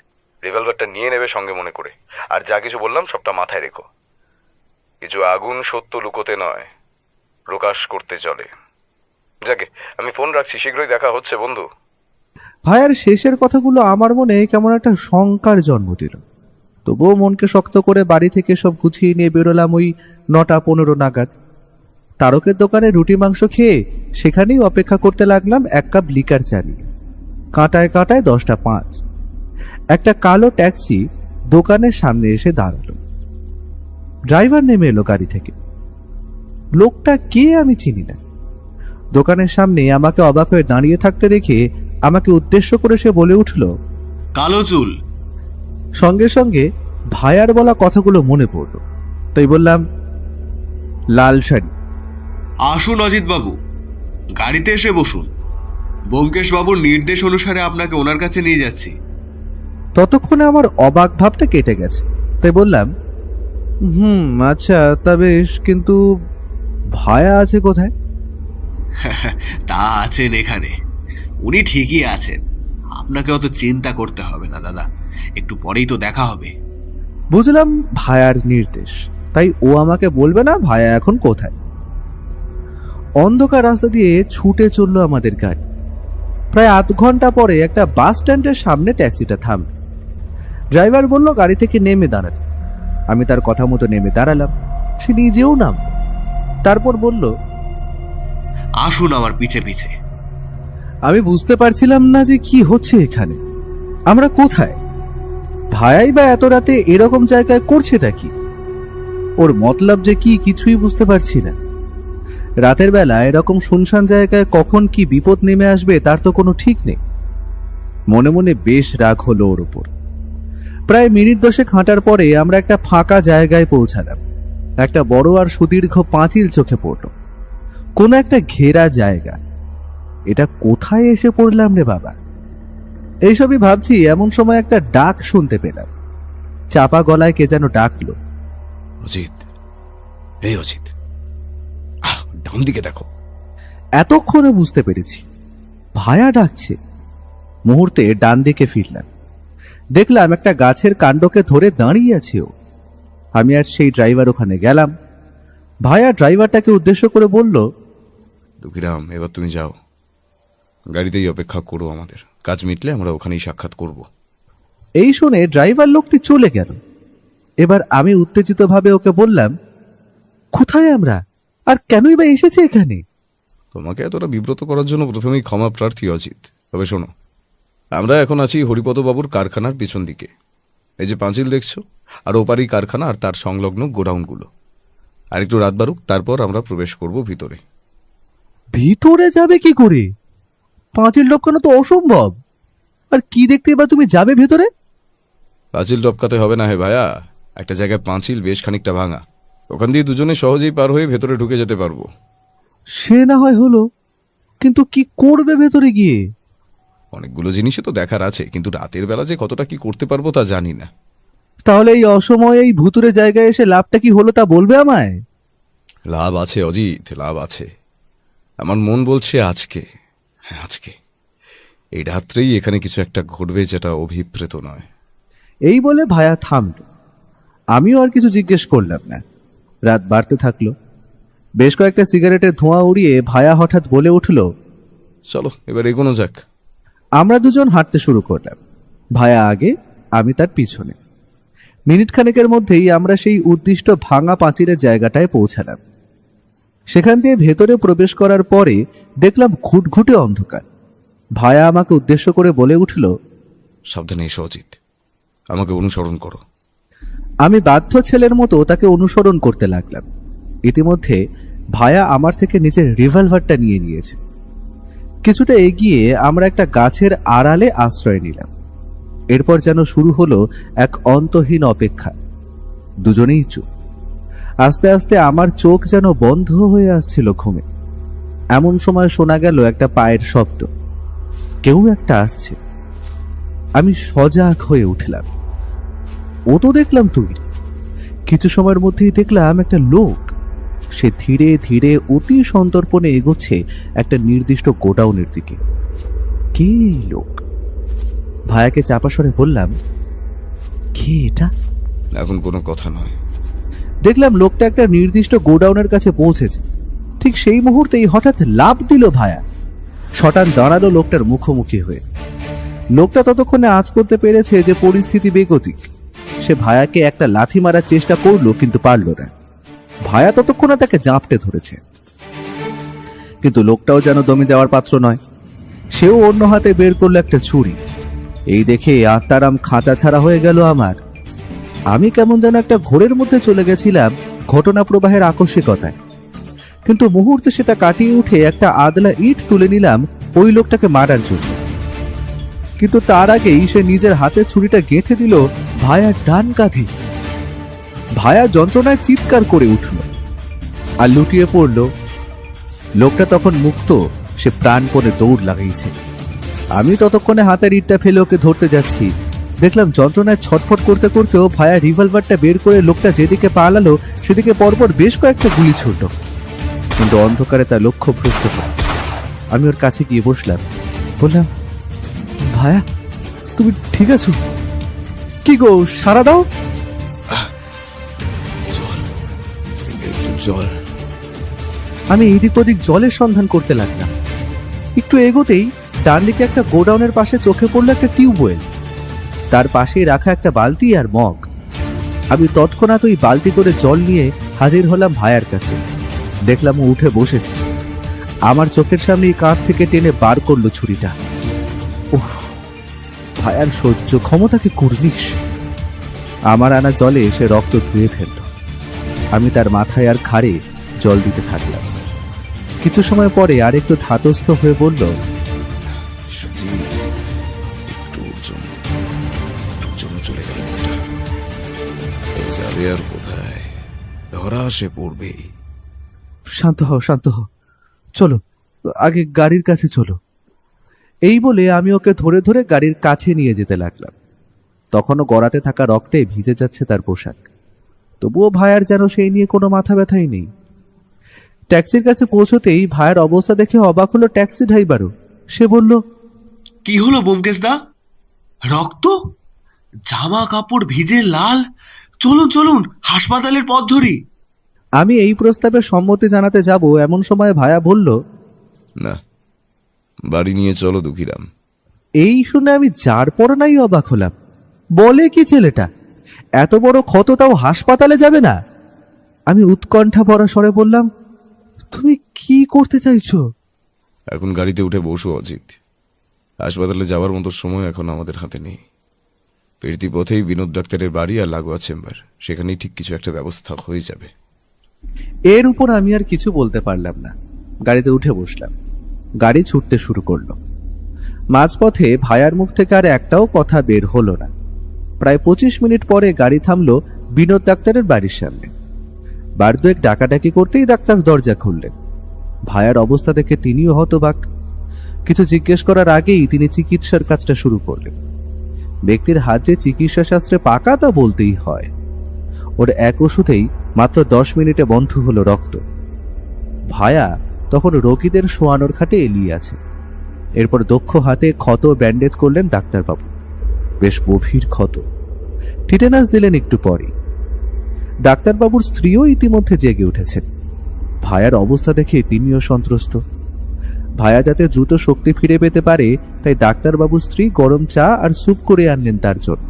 রিভলভারটা নিয়ে নেবে সঙ্গে মনে করে। আর যা কিছু বললাম সবটা মাথায় রেখো। কিছু আগুন সত্য লুকোতে নয়, প্রকাশ করতে চলে। যাকে আমি ফোন রাখছি, শীঘ্রই দেখা হচ্ছে বন্ধু। ভাইয়ার শেষের কথাগুলো আমার মনে কেমন একটা শঙ্কার জন্ম দিল। তবুও মনকে শক্ত করে বাড়ি থেকে সব গুছিয়ে নিয়ে বেরোলাম ওই 9টা 15 নাগাদ। তারকের দোকানে রুটি মাংস খেয়ে সেখানেই অপেক্ষা করতে লাগলাম 1 কাপ লিকার চা নিয়ে। কাঁটায় কাঁটায় 10টা 5। একটা কালো ট্যাক্সি দোকানের সামনে এসে দাঁড়ালো। ড্রাইভার নেমে এলো গাড়ি থেকে। লোকটা কে আমি চিনি না। দোকানের সামনে আমাকে অবাক হয়ে দাঁড়িয়ে থাকতে দেখে আমাকে উদ্দেশ্য করে সে বলে উঠল, কালো চুল। সঙ্গে সঙ্গে ভাইয়ার বলা কথাগুলো মনে পড়ল, তাই বললাম, লাল শাড়ি। আসুন অজিত বাবু, গাড়িতে এসে বসুন। ব্যোমকেশ বাবুর নির্দেশ অনুসারে আপনাকে ওনার কাছে নিয়ে যাচ্ছি। ততক্ষণে আমার অবাক ভাবটা কেটে গেছে, তাই বললাম, আচ্ছা তা বেশ, কিন্তু ভায়া আছে কোথায়? তা আছেন এখানে, উনি ঠিকই আছেন। আপনাকে অত চিন্তা করতে হবে না দাদা, একটু পরেই তো দেখা হবে। বুঝলাম ভায়ার নির্দেশ, তাই ও আমাকে বলবে না ভায়া এখন কোথায়। অন্ধকার রাস্তা দিয়ে ছুটে চললো আমাদের গাড়ি। প্রায় আধ ঘন্টা পরে একটা বাস স্ট্যান্ডের সামনে ট্যাক্সিটা থামল। ড্রাইভার বলল গাড়ি থেকে নেমে দাঁড়াতে। আমি তার কথা মতো নেমে দাঁড়ালাম। সে নিজেও নামল। তারপর বলল, আসুন আমার পিছে পিছে। আমি বুঝতে পারছিলাম না যে কি হচ্ছে এখানে, আমরা কোথায়। ভায়াই বা এত রাতে এরকম জায়গায় করছেটা কি? ওর মতলব যে কি কিছুই বুঝতে পারছি না। রাতের বেলা এরকম শুনশান জায়গায় কখন কি বিপদ নেমে আসবে তার তো কোনো ঠিক নেই। মনে মনে বেশ রাগ হলো ওর উপর। প্রায় মিনিট 10 হাঁটার পরে আমরা একটা ফাঁকা জায়গায় পৌঁছালাম। একটা বড় আর সুদীর্ঘ পাঁচিল চোখে পড়ল। কোনো একটা ঘেরা জায়গা। এটা কোথায় এসে পড়লাম রে বাবা? এইসবই ভাবছি, এমন সময় একটা ডাক শুনতে পেলাম। চাপা গলায় কে যেন ডাকলো, অজিত, এই অজিত, ডান দিকে দেখো। এতক্ষণে বুঝতে পেরেছি ভায়া ডাকছে। মুহূর্তে ডান দিকে ফিরলাম। দেখলাম একটা গাছের কাণ্ডকে ধরে দাঁড়িয়ে আছে ও। আমি আর সেই ড্রাইভার ওখানে গেলাম। ভায়া ড্রাইভারটাকে উদ্দেশ্য করে বলল, দুঃখিরাম, এবার তুমি যাও, গাড়িতেই অপেক্ষা করো। আমাদের কাজ মিটলে আমরা ওখানেই সাক্ষাৎ করব। এই শুনে ড্রাইভার লোকটি চলে গেল। এবার আমি উত্তেজিতভাবে ওকে বললাম, কোথায় আমরা, আর কেনই বা এসেছি এখানে? তোমাকে এতটা বিব্রত করার জন্য প্রথমেই ক্ষমা প্রার্থী অজিত। তবে শোনো, আমরা এখন আছি হরিপদবাবুর কারখানার পিছন দিকে। এই যে পাঁচিল দেখছো, আর ওপারেই কারখানা আর তার সংলগ্ন গোডাউনগুলো। আর একটু রাত বাড়ুক, তারপর আমরা প্রবেশ করব ভিতরে। ভিতরে যাবে কি করে? পাঁচিল টপকানো তো অসম্ভব। আর কি দেখতে বা তুমি যাবে ভেতরে? পাঁচিল টপকাতে হবে না হে ভাইয়া, একটা জায়গায় পাঁচিল বেশ খানিকটা ভাঙা, ওখান দিয়ে দুজনে সহজেই পার হয়ে ভেতরে ঢুকে যেতে পারবো। সে না হয় হলো, কিন্তু কি করবে ভেতরে গিয়ে? অনেকগুলো জিনিসই তো দেখার আছে, কিন্তু রাতের বেলা যে কতটা কি করতে পারবো তা জানি না। তাহলে এই অসময়ে এই ভুতুরে জায়গায় এসে লাভটা কি হলো তা বলবে আমায়? লাভ আছে অজিত, লাভ আছে। আমার মন বলছে আজকে, হ্যাঁ আজকে, এই রাত্রেই এখানে কিছু একটা ঘটবে যেটা অভিপ্রেত নয়। এই বলে ভায়া থামল। আমিও আর কিছু জিজ্ঞেস করলাম না। রাত বাড়তে থাকলো। বেশ কয়েকটা সিগারেটের ধোঁয়া উড়িয়ে ভায়া হঠাৎ বলে উঠল, চলো এবার এগোনো যাক। আমরা দুজন হাঁটতে শুরু করলাম। ভায়া আগে, আমি তার পিছনে। মিনিট খানেকের মধ্যেই আমরা সেই উদ্দিষ্ট ভাঙা পাঁচিলের জায়গাটায় পৌঁছালাম। সেখান দিয়ে ভেতরে প্রবেশ করার পরে দেখলাম ঘুটঘুটে অন্ধকার। ভায়া আমাকে উদ্দেশ্য করে বলে উঠল, সাবধানে এসো অজিত, আমাকে অনুসরণ করো। আমি বাধ্য ছেলের মতো তাকে অনুসরণ করতে লাগলাম। ইতিমধ্যে ভায়া আমার থেকে নিজের রিভলভারটা নিয়ে নিয়েছে। কিছুটা এগিয়ে আমরা একটা গাছের আড়ালে আশ্রয় নিলাম। এরপর যেন শুরু হলো এক অন্তহীন অপেক্ষা। দুজনেই চুপ। আস্তে আস্তে আমার চোখ যেন বন্ধ হয়ে আসছিল ঘুমে। এমন সময় শোনা গেল একটা পায়ের শব্দ। কেউ একটা আসছে। আমি সজাগ হয়ে উঠলাম। ও তো দেখলাম তুই। কিছু সময়ের মধ্যেই দেখলাম একটা লোক। সে ধীরে ধীরে অতি সন্তর্পণে এগোচ্ছে একটা নির্দিষ্ট গোডাউনের দিকে। কে এই লোক? ভায়াকে চাপা স্বরে বললাম, কে এটা? এখন কোনো কথা নয়। দেখলাম লোকটা একটা নির্দিষ্ট গোডাউনের কাছে পৌঁছেছে। ঠিক সেই মুহূর্তেই হঠাৎ লাফ দিল ভায়া। শটান দাঁড়ালো লোকটার মুখোমুখি হয়ে। লোকটা ততক্ষণে আঁচ করতে পেরেছে যে পরিস্থিতি বেগতিক। সে ভায়াকে একটা লাথি মারার চেষ্টা করলো, কিন্তু পারল না। ভায়া ততক্ষণে তাকে জাপটে ধরেছে, কিন্তু লোকটাও যেন দমে যাওয়ার পাত্র নয়। সেও অন্য হাতে বের করলো একটা ছুরি। এই দেখে আত্মারাম খাঁচা ছাড়া হয়ে গেল আমার। আমি কেমন যেন একটা ঘোরের মধ্যে চলে গেছিলাম ঘটনা প্রবাহের আকস্মিকতায়, কিন্তু মুহূর্তে সেটা কাটিয়ে উঠে একটা আদলা ইট তুলে নিলাম ওই লোকটাকে মারার জন্য। কিন্তু তার আগেই সে নিজের হাতে ছুরিটা গেঁথে দিল ভায়ার ডান কাঁধে। ভায়া যন্ত্রণায় চিৎকার করে উঠল আর লুটিয়ে পড়ল। লোকটা তখন মুক্ত, সে প্রাণপণে দৌড় লাগাইছে। আমি ততক্ষণে হাতের ইটটা ফেলে ওকে ধরতে যাচ্ছি। দেখলাম যন্ত্রণায় ছটফট করতে করতেও ভায়া রিভলভারটা বের করে লোকটা যেদিকে পালালো সেদিকে পরপর বেশ কয়েকটা গুলি ছুটল, কিন্তু অন্ধকারে তার লক্ষ্য ভ্রষ্ট হয়। আমি ওর কাছে গিয়ে বসলাম, বললাম, ভায়া তুমি ঠিক আছো? কি গো, সারা দাও। জল। আমি এদিক ওদিক জলের সন্ধান করতে লাগলাম। একটু এগোতেই ডান দিকে একটা গোডাউনের পাশে চোখে পড়লো একটা টিউবওয়েল, তার পাশেই রাখা একটা বালতি আর মগ। আমি তৎক্ষণাৎ ওই বালতি করে জল নিয়ে হাজির হলাম ভায়ার কাছে। দেখলাম ও উঠে বসেছে। আমার চোখের সামনে কাঁধ থেকে টেনে বার করলো ছুরিটা। উফ, ভায়ার সহ্য ক্ষমতাকে কুর্নিশ। আমার আনা জলে সে রক্ত ধুয়ে ফেলল। আমি তার মাথায় আর ঘাড়ে জল দিতে থাকলাম। কিছু সময় পরে আর একটু ধাতস্থ হয়ে বলল, চলে গেল। যাবে আর কোথায়, ধরা সে পড়বে। শান্ত হও, শান্ত হও, চলো আগে গাড়ির কাছে চলো। এই বলে আমি ওকে ধরে ধরে গাড়ির কাছে নিয়ে যেতে লাগলাম। তখনও গড়াতে থাকা রক্তে ভিজে যাচ্ছে তার পোশাক, তবুও ভায়ার যেন সেই নিয়ে কোনো মাথা ব্যথাই নেই। ট্যাক্সির কাছে পৌঁছতেই ভায়ার অবস্থা দেখে অবাক হলো ট্যাক্সি ড্রাইভারও। সে বলল, কি হলো ব্যোমকেশ দা? রক্ত, জামা কাপড় ভিজে লাল। চলুন চলুন, হাসপাতালের পথ ধরি। আমি এই প্রস্তাবে সম্মতি জানাতে যাব এমন সময় ভায়া বলল, না, বাড়ি নিয়ে চলো দুঃখীরাম। এই শুনে আমি যার পর নাই অবাক হলাম। বলে কি ছেলেটা, এত বড় ক্ষত তাও হাসপাতালে যাবে না? আমি উৎকণ্ঠা ভরা স্বরে বললাম, তুমি কি করতে চাইছো? এখন গাড়িতে উঠে বসো অজিত। হাসপাতালে যাওয়ার মতো সময় এখন আমাদের হাতে নেই। ফিরতি পথেই বিনোদ ডাক্তারের বাড়ি আর লাগোয়া চেম্বার, সেখানেই ঠিক কিছু একটা ব্যবস্থা হয়ে যাবে। এর উপর আমি আর কিছু বলতে পারলাম না। গাড়িতে উঠে বসলাম। গাড়ি ছুটতে শুরু করলো। মাঝপথে ভায়ার মুখ থেকে আর একটাও কথা বের হলো না। প্রায় 25 মিনিট পরে গাড়ি থামলো বিনোদ ডাক্তারের বাড়ির সামনে। বার দুয়েক ডাকাডাকি করতেই ডাক্তার দরজা খুললেন। ভায়ার অবস্থা দেখে তিনিও হতবাক। কিছু জিজ্ঞেস করার আগেই তিনি চিকিৎসার কাজটা শুরু করলেন। ব্যক্তির হাত যে চিকিৎসা শাস্ত্রে পাকা তা বলতেই হয়। ওর এক ওষুধেই মাত্র 10 মিনিটে বন্ধ হলো রক্ত। ভায়া তখন রোগীদের শোয়ানোর খাটে এলিয়ে আছে। এরপর দক্ষ হাতে ক্ষত ব্যান্ডেজ করলেন ডাক্তারবাবু। বেশ গভীর ক্ষত। টিটেনাস দিলেন একটু পরে। ডাক্তারবাবুর স্ত্রীও ইতিমধ্যে জেগে উঠেছেন। ভায়ার অবস্থা দেখে তিনিও সন্ত্রস্ত। ভায়া যাতে দ্রুত শক্তি ফিরে পেতে পারে তাই ডাক্তারবাবুর স্ত্রী গরম চা আর স্যুপ করে আনলেন তার জন্য।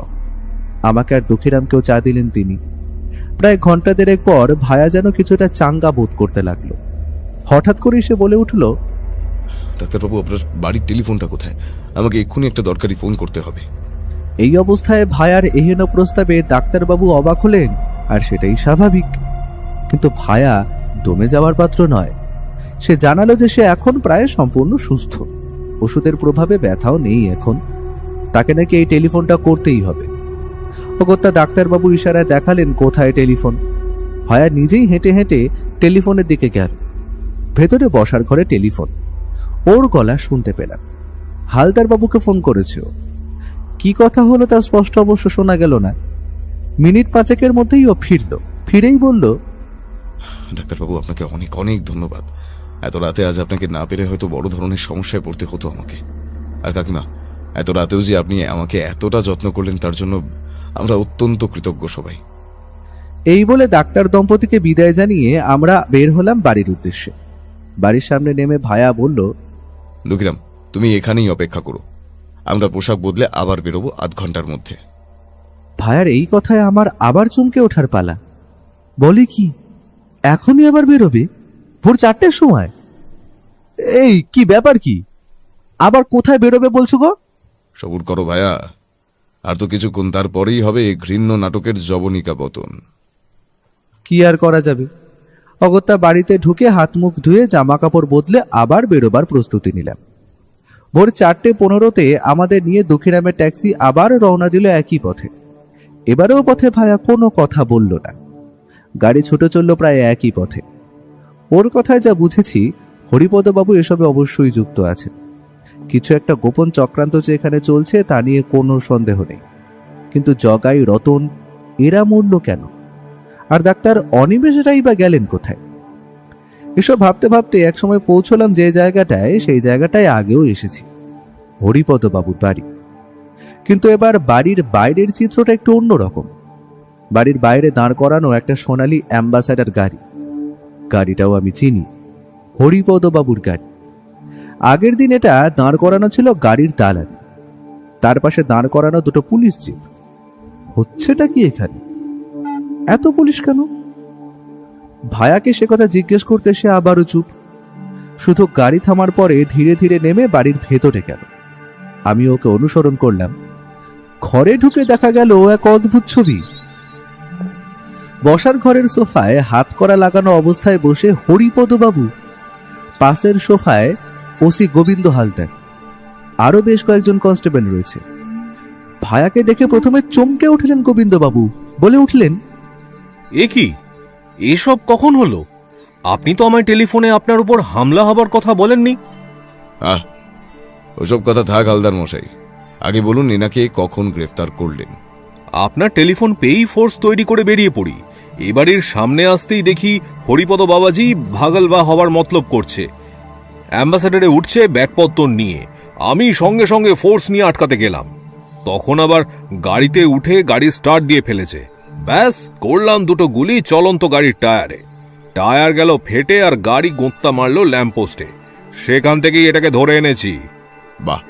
আমাকে আর দুঃখীরামকেও চা দিলেন তিনি। প্রায় ঘন্টা দেড়েক পর ভায়া যেন কিছুটা চাঙ্গা বোধ করতে লাগলো। হঠাৎ করে সে বলে উঠল, ডাক্তারবাবু, আপনার বাড়ির টেলিফোনটা কোথায়? আমাকে এক্ষুনি একটা দরকারি ফোন করতে হবে। এই অবস্থায় ভায়ার এহেন প্রস্তাবে ডাক্তারবাবু অবাক হলেন, আর সেটাই স্বাভাবিক। কিন্তু ভায়া দমে যাওয়ার পাত্র নয়। সে জানালো যে সে এখন প্রায় সম্পূর্ণ সুস্থ। ওষুধের প্রভাবে ব্যথাও নেই এখন। তাকে নাকি এই টেলিফোনটা করতেই হবে। অগত্যা ডাক্তারবাবু ইশারায় দেখালেন কোথায় টেলিফোন। ভায়া নিজেই হেঁটে হেঁটে টেলিফোনের দিকে গেল। ভেতরে বসার ঘরে টেলিফোন। ওর গলা শুনতে পেলাম। হালদার বাবুকে ফোন করেছে। কি কথা হলো তা স্পষ্ট অবশ্য শোনা গেল না। মিনিট 5 মধ্যেই ও ফিরল। ফিরেই বলল, ডাক্তারবাবু, আপনাকে অনেক অনেক ধন্যবাদ। এত রাতে আজ আপনাকে না পেরে হয়তো বড় ধরনের সমস্যায় পড়তে হতো আমাকে। আর কাকিমা, এত রাতেও যে আপনি আমাকে এতটা যত্ন করলেন তার জন্য আমরা অত্যন্ত কৃতজ্ঞ সবাই। এই বলে ডাক্তার দম্পতিকে বিদায় জানিয়ে আমরা বের হলাম বাড়ির উদ্দেশ্যে। বাড়ির সামনে নেমে ভায়া বলল, দুঃখিরাম, তুমি এখানেই অপেক্ষা করো, আমরা পোশাক বদলে আবার বেরোবো আধ ঘন্টার মধ্যে। ভায়ার এই কথায় আমার আবার চমকে ওঠার পালা। বলে কি, এখনই আবার বেরোবে? ভোর 4টের সময়? এই কি ব্যাপার, কি আবার কোথায় বেরোবে বলছো গো? সবুর করো ভায়া, আর তো কিছুক্ষণ, তারপরেই হবে ঘৃণ্য নাটকের জবনিকা পতন। কি আর করা যাবে, অগত্যা বাড়িতে ঢুকে হাত মুখ ধুয়ে জামা কাপড় বদলে আবার বেরোবার প্রস্তুতি নিলাম। ভোর 4:15-তে আমাদের নিয়ে দক্ষিণামের ট্যাক্সি আবার রওনা দিল একই পথে। এবারেও পথে ভায়া কোনো কথা বলল না, গাড়ি ছুটে চলল প্রায় একই পথে। ওর কথায় যা বুঝেছি, হরিপদবাবু এসবে অবশ্যই যুক্ত আছে। কিছু একটা গোপন চক্রান্ত যে এখানে চলছে তা নিয়ে কোনো সন্দেহ নেই, কিন্তু জগাই, রতন এরা মরল কেন? আর ডাক্তার অনিমেষেরাই বা গেলেন কোথায়? এসব ভাবতে ভাবতে একসময় পৌঁছলাম যে জায়গাটায়, সেই জায়গাটায় আগেও এসেছি, হরিপদবাবুর বাড়ি। কিন্তু এবার বাড়ির বাইরের চিত্রটা একটু অন্যরকম। বাড়ির বাইরে দাঁড় করানো একটা সোনালী অ্যাম্বাসাডার গাড়ি। গাড়িটাও আমি চিনি, হরিপদবাবুর গাড়ি। আগের দিন এটা দাঁড় করানো ছিল গাড়ির দালানে, তার পাশে দাঁড় করানো দুটো পুলিশ জিপ। হচ্ছেটা কি এখানে? এত পুলিশ কেন? ভায়াকে সে কথা জিজ্ঞেস করতে সে আবারও চুপ। শুধু গাড়ি থামার পরে ধীরে ধীরে নেমে বাড়ির ভেতরে গেল। আমি ওকে অনুসরণ করলাম। ঘরে ঢুকে দেখা গেল এক অদ্ভুত ছবি। বসার ঘরের সোফায় হাত করা লাগানো অবস্থায় বসে হরিপদবাবু, পাশের সোফায় ওসি গোবিন্দ হালদার, আরো বেশ কয়েকজন কনস্টেবল রয়েছে। ভায়াকে দেখে প্রথমে চমকে উঠলেন গোবিন্দবাবু, বলে উঠলেন, এ কি, এসব কখন হলো? আপনি তো আমায় টেলিফোনে আপনার উপর হামলা হবার কথা বলেননি। ওসব কথা থাক হালদার মশাই, আগে বলুন এনাকে কখন গ্রেফতার করলেন? আপনার টেলিফোন পেয়েই ফোর্স তৈরি করে বেরিয়ে পড়ি। এবাড়ির সামনে আসতেই দেখি হরিপদ বাবাজি ভাগলবা হবার মতলব করছে, অ্যাম্বাসেডারে উঠছে ব্যাগপত্তর নিয়ে। আমি সঙ্গে সঙ্গে ফোর্স নিয়ে আটকাতে গেলাম, তখন আবার গাড়িতে উঠে গাড়ি স্টার্ট দিয়ে ফেলেছে। ব্যাস করলাম দুটো গুলি চলন্ত গাড়ির টায়ারে। টায়ার গেল ফেটে আর গাড়ি গোঁত্তা মারল ল্যাম্পপোস্টে। সেখান থেকেই এটাকে ধরে এনেছি। বাহ,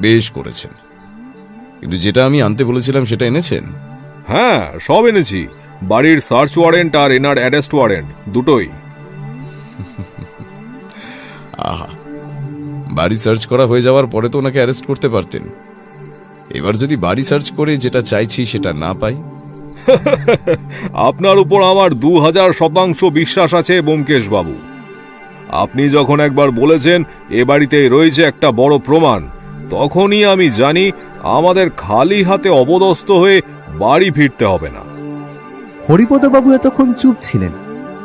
বেশ করেছেন। কিন্তু যেটা আমি আনতে বলেছিলাম সেটা এনেছেন? হ্যাঁ, সব এনেছি। বাড়ির সার্চ ওয়ারেন্ট আর এনার অ্যারেস্ট ওয়ারেন্ট দুটোই। আহা, বাড়ি সার্চ করা হয়ে যাওয়ার পরে তো ওনাকে অ্যারেস্ট করতে পারতেন। এবার যদি বাড়ি সার্চ করে যেটা চাইছি সেটা না পাই? আপনার উপর আমার 2000% বিশ্বাস আছে ব্যোমকেশ বাবু। আপনি যখন একবার বলেছেন এ বাড়িতে রয়েছে একটা বড় প্রমাণ, তখনই আমি জানি আমাদের খালি হাতে অবদস্ত হয়ে বাড়ি ফিরতে হবে না। হরিপদবাবু এতক্ষণ চুপ ছিলেন,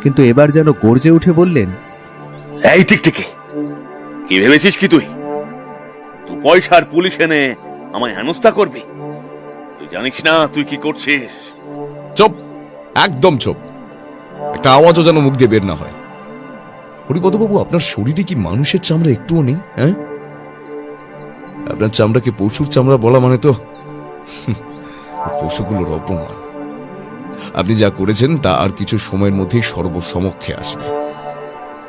কিন্তু এবার যেন গর্জে উঠে বললেন, এই টিকটিকি, কি ভেবেছিস কি তুই পয়সার পুলিশ এনে আমায় হেনস্থা করবি? তুই জানিস না তুই কি করছিস? চুপ, একদম চুপ। একটা আওয়াজও যেন মুখ দিয়ে বের না হয়। হরিপদবাবু, আপনার শরীরে কি মানুষের চামড়া একটুও নেই? হ্যাঁ, আপনার চামড়াকে পশুর চামড়া বলা মানে তো পশুগুলোর অপমান। আপনি যা করেছেন তা আর কিছু সময়ের মধ্যেই সর্বসমক্ষে আসবে।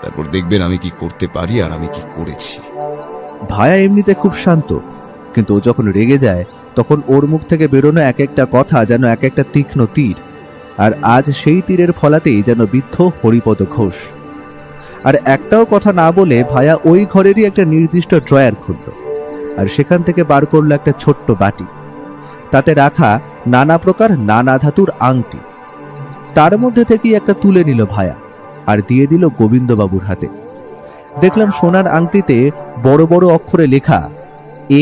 তারপর দেখবেন আমি কি করতে পারি আর আমি কি করেছি। ভায়া এমনিতে খুব শান্ত, কিন্তু ও যখন রেগে যায় তখন ওর মুখ থেকে বেরোনো এক একটা কথা যেন এক একটা তীক্ষ্ণ তীর। আর আজ সেই তীরের ফলাতেই যেন বিদ্ধ হরিপদ ঘোষ। আর একটাও কথা না বলে ভায়া ওই ঘরেরই একটা নির্দিষ্ট ড্রয়ার খুলল, আর সেখান থেকে বার করলো একটা ছোট্ট বাটি, তাতে রাখা নানা প্রকার নানা ধাতুর আংটি। তার মধ্যে থেকেই একটা তুলে নিল ভায়া আর দিয়ে দিল গোবিন্দবাবুর হাতে। দেখলাম সোনার আংটিতে বড় বড় অক্ষরে লেখা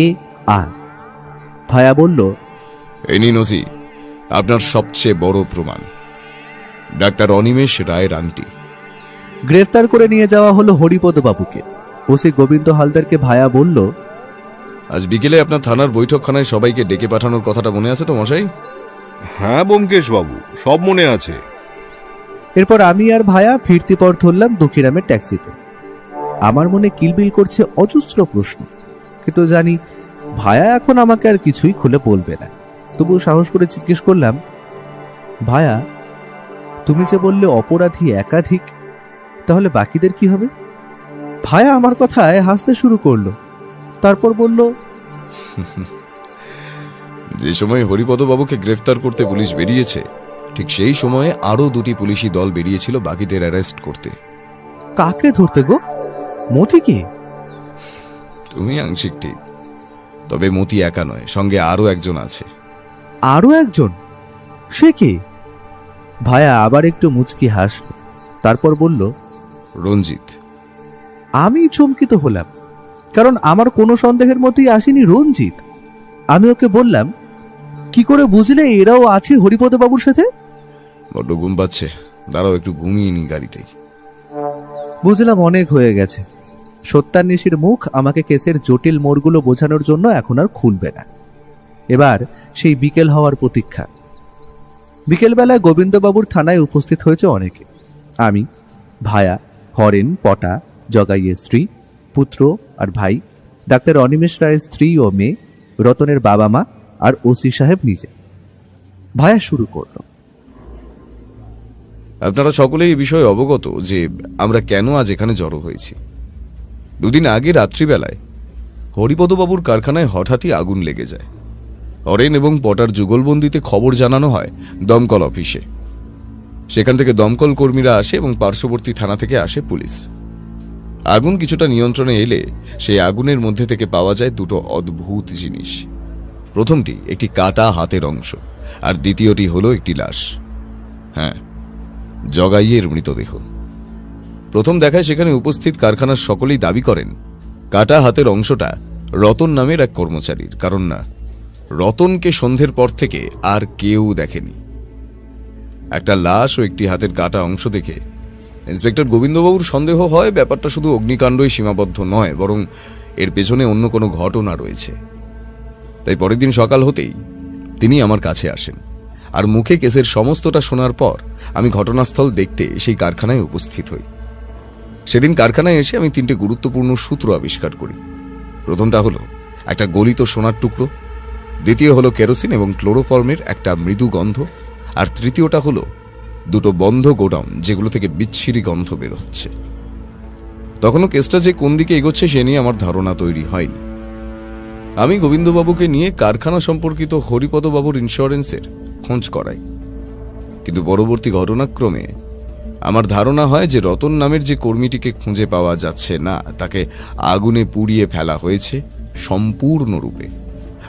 AR। ভায়া বলল, এই নিন ওসি, আপনার সবচেয়ে বড় প্রমাণ, ডাক্তার অনিমেষ রায়ের আংটি। গ্রেফতার করে নিয়ে যাওয়া হলো হরিপদবাবুকে। ওসি গোবিন্দ হালদারকে ভায়া বলল, আজ বিকেলে আপনার থানার বৈঠকখানায় সবাইকে ডেকে পাঠানোর কথাটা মনে আছে তো মশাই? হ্যাঁ ব্যোমকেশ বাবু, সব মনে আছে। এরপর আমি আর ভায়া ফিরতি পর ধরলাম দক্ষিণামের ট্যাক্সিতে। আমার মনে কিলবিল করছে অজস্র প্রশ্ন, কিন্তু জানি ভায়া এখন আমাকে আর কিছুই খুলে বলবে না। তবু সাহস করে জিজ্ঞেস করলাম, ভায়া, তুমি যে বললে অপরাধী একাধিক, তাহলে বাকিদের কি হবে? ভায়া আমার কথায় হাসতে শুরু করলো, তারপর বলল, যে সময় হরিপদবাবুকে গ্রেফতার করতে পুলিশ বেরিয়েছে ঠিক সেই সময়ে আরো 2টি পুলিশি দল বেরিয়েছিল বাকিদের অ্যারেস্ট করতে। কাকে ধরতে গো? মতিকে? তুমি আংশিক ঠিক, তবে মতি একা নয়, সঙ্গে আরো একজন আছে। আরো একজন? সে কে? ভায়া আবার একটু মুচকি হাসল, তারপর বলল, রঞ্জিত। আমি চমকিত হলাম, কারণ আমার কোনো সন্দেহের মতোই আসেনি রঞ্জিত। আমি ওকে বললাম, কি করে বুঝলে এরাও আছে হরিপদ বাবুর সাথে? বড্ড ঘুম পাচ্ছে, দাঁড়াও একটু ঘুমিয়ে নি গাড়িতেই। বুঝলাম অনেক হয়ে গেছে। সত্যান্বেষীর মুখ আমাকে কেসের জটিল মোড়গুলো বোঝানোর জন্য এখন আর খুলবে না। এবার সেই বিকেল হওয়ার প্রতীক্ষা। বিকেলবেলায় গোবিন্দবাবুর থানায় উপস্থিত হয়েছে অনেকে। আমি, ভায়া, হরেন, পটা, জগাইয়ের স্ত্রী, পুত্র আর ভাই, ডাক্তার অনিমেষ রায়ের স্ত্রী ও মেয়ে, রতনের বাবা মা আর ওসি সাহেব নিজে। ভায়া শুরু করল, আপনারা সকলেই এই বিষয়ে অবগত যে আমরা কেন আজ এখানে জড়ো হয়েছি। 2 দিন আগে রাত্রিবেলায় হরিপদবাবুর কারখানায় হঠাৎই আগুন লেগে যায়। হরেন এবং পটার যুগলবন্দিতে খবর জানানো হয় দমকল অফিসে। সেখান থেকে দমকল কর্মীরা আসে এবং পার্শ্ববর্তী থানা থেকে আসে পুলিশ। আগুন কিছুটা নিয়ন্ত্রণে এলে সেই আগুনের মধ্যে থেকে পাওয়া যায় 2টো অদ্ভুত জিনিস। প্রথমটি একটি কাটা হাতের অংশ, আর দ্বিতীয়টি হলো একটি লাশ। হ্যাঁ, জগাইয়ের মৃতদেহ। প্রথম দেখায় সেখানে উপস্থিত কারখানার সকলেই দাবি করেন কাটা হাতের অংশটা রতন নামের এক কর্মচারীর, কারণ না, রতনকে সন্ধ্যের পর থেকে আর কেউ দেখেনি। একটা লাশ ও একটি হাতের কাটা অংশ দেখে ইন্সপেক্টর গোবিন্দবাবুর সন্দেহ হয় ব্যাপারটা শুধু অগ্নিকাণ্ডই সীমাবদ্ধ নয়, বরং এর পেছনে অন্য কোনো ঘটনা রয়েছে। তাই পরের দিন সকাল হতেই তিনি আমার কাছে আসেন, আর মুখে কেসের সমস্তটা শোনার পর আমি ঘটনাস্থল দেখতে সেই কারখানায় উপস্থিত হই। সেদিন কারখানায় এসে আমি 3টে গুরুত্বপূর্ণ সূত্র আবিষ্কার করি। প্রথমটা হলো একটা গলিত সোনার টুকরো, দ্বিতীয় হলো কেরোসিন এবং ক্লোরোফর্মের একটা মৃদু গন্ধ, আর তৃতীয়টা হলো 2টো বন্ধ গোডাউন যেগুলো থেকে বিচ্ছিরি গন্ধ বের হচ্ছে। তখনও কেসটা যে কোন দিকে এগোচ্ছে সে নিয়ে আমার ধারণা তৈরি হয়নি। আমি গোবিন্দবাবুকে নিয়ে কারখানা সম্পর্কিত হরিপদবাবুর ইন্স্যুরেন্সের খোঁজ করাই, কিন্তু পরবর্তী ঘটনাক্রমে আমার ধারণা হয় যে রতন নামের যে কর্মীটিকে খুঁজে পাওয়া যাচ্ছে না তাকে আগুনে পুড়িয়ে ফেলা হয়েছে সম্পূর্ণরূপে,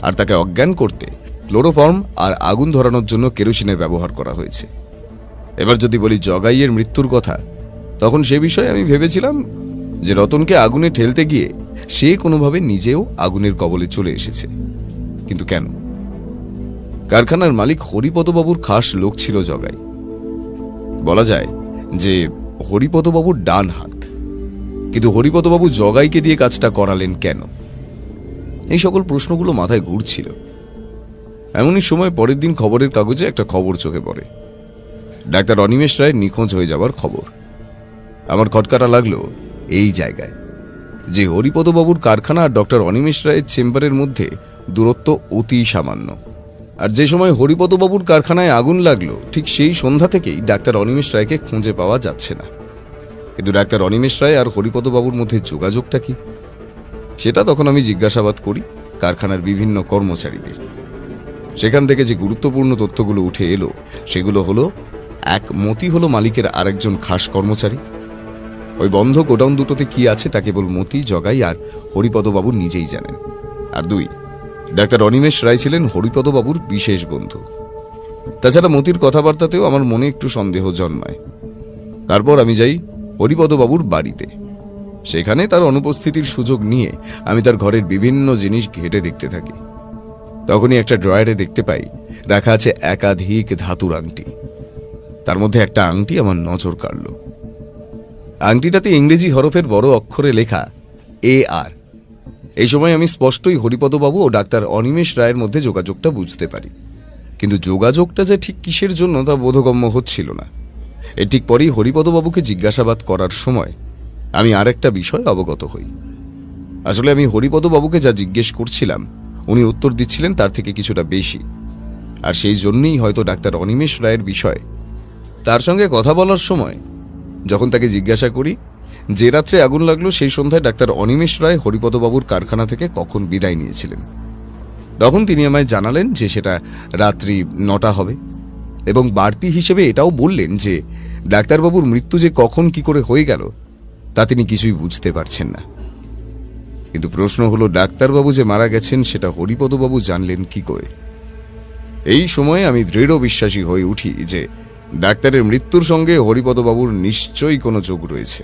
আর তাকে অজ্ঞান করতে ক্লোরোফর্ম আর আগুন ধরানোর জন্য কেরোসিনের ব্যবহার করা হয়েছে। এবার যদি বলি জগাইয়ের মৃত্যুর কথা, তখন সে বিষয়ে আমি ভেবেছিলাম যে রতনকে আগুনে ঠেলতে গিয়ে সে কোনোভাবে নিজেও আগুনের কবলে চলে এসেছে। কিন্তু কেন? কারখানার মালিক হরিপদবাবুর খাস লোক ছিল জগাই। বলা যায় যে হরিপদবাবুর ডান হাত। কিন্তু হরিপদবাবু জগাইকে দিয়ে কাজটা করালেন কেন? এই সকল প্রশ্নগুলো মাথায় ঘুরছিল। এমনই সময় পরের দিন খবরের কাগজে একটা খবর চোখে পড়ে, ডাক্তার অনিমেষ রায় নিখোঁজ হয়ে যাবার খবর। আমার খটকাটা লাগলো এই জায়গায় যে হরিপদবাবুর কারখানা আর ডক্টর অনিমেষ রায়ের চেম্বারের মধ্যে দূরত্ব অতি সামান্য। আর যে সময় হরিপদবাবুর কারখানায় আগুন লাগলো ঠিক সেই সন্ধ্যা থেকেই ডাক্তার অনিমেষ রায়কে খুঁজে পাওয়া যাচ্ছে না। কিন্তু ডাক্তার অনিমেষ রায় আর হরিপদবাবুর মধ্যে যোগাযোগটা কি, সেটা তখন আমি জিজ্ঞাসাবাদ করি কারখানার বিভিন্ন কর্মচারীদের। সেখান থেকে যে গুরুত্বপূর্ণ তথ্যগুলো উঠে এলো সেগুলো হলো, 1, মতি হলো মালিকের আরেকজন খাস কর্মচারী। ওই বন্ধ গোডাউন দুটোতে কি আছে তা কেবল মতি, জগাই আর হরিপদবাবু নিজেই জানেন। আর 2, ডাক্তার অনিমেষ রায় ছিলেন হরিপদবাবুর বিশেষ বন্ধু। তাছাড়া মতির কথাবার্তাতেও আমার মনে একটু সন্দেহ জন্মায়। তারপর আমি যাই হরিপদবাবুর বাড়িতে। সেখানে তার অনুপস্থিতির সুযোগ নিয়ে আমি তার ঘরের বিভিন্ন জিনিস ঘেঁটে দেখতে থাকি। তখনই একটা ড্রয়ারে দেখতে পাই রাখা আছে একাধিক ধাতুর আংটি। তার মধ্যে একটা আংটি আমার নজর কাড়ল। আংটিটাতে ইংরেজি হরফের বড় অক্ষরে লেখা AR। এই সময় আমি স্পষ্টই হরিপদবাবু ও ডাক্তার অনিমেষ রায়ের মধ্যে যোগাযোগটা বুঝতে পারি, কিন্তু যোগাযোগটা যে ঠিক কিসের জন্য তা বোধগম্য হচ্ছিল না। এর ঠিক পরেই হরিপদবাবুকে জিজ্ঞাসাবাদ করার সময় আমি আরেকটা বিষয় অবগত হই। আসলে আমি হরিপদবাবুকে যা জিজ্ঞেস করছিলাম উনি উত্তর দিচ্ছিলেন তার থেকে কিছুটা বেশি, আর সেই জন্যই হয়তো ডাক্তার অনিমেষ রায়ের বিষয় তার সঙ্গে কথা বলার সময় যখন তাকে জিজ্ঞাসা করি যে রাত্রে আগুন লাগলো সেই সন্ধ্যায় ডাক্তার অনিমেষ রায় হরিপদবাবুর কারখানা থেকে কখন বিদায় নিয়েছিলেন। তখন তিনি আমায় জানালেন যে সেটা রাত্রি 9টা হবে, এবং বাড়তি হিসেবে এটাও বললেন যে ডাক্তারবাবুর মৃত্যু যে কখন কি করে হয়ে গেল তা তিনি কিছুই বুঝতে পারছেন না। কিন্তু প্রশ্ন হলো, ডাক্তারবাবু যে মারা গেছেন সেটা হরিপদবাবু জানলেন কি করে? এই সময়ে আমি দৃঢ় বিশ্বাসী হয়ে উঠি যে ডাক্তারের মৃত্যুর সঙ্গে হরিপদবাবুর নিশ্চয়ই কোনো যোগ রয়েছে।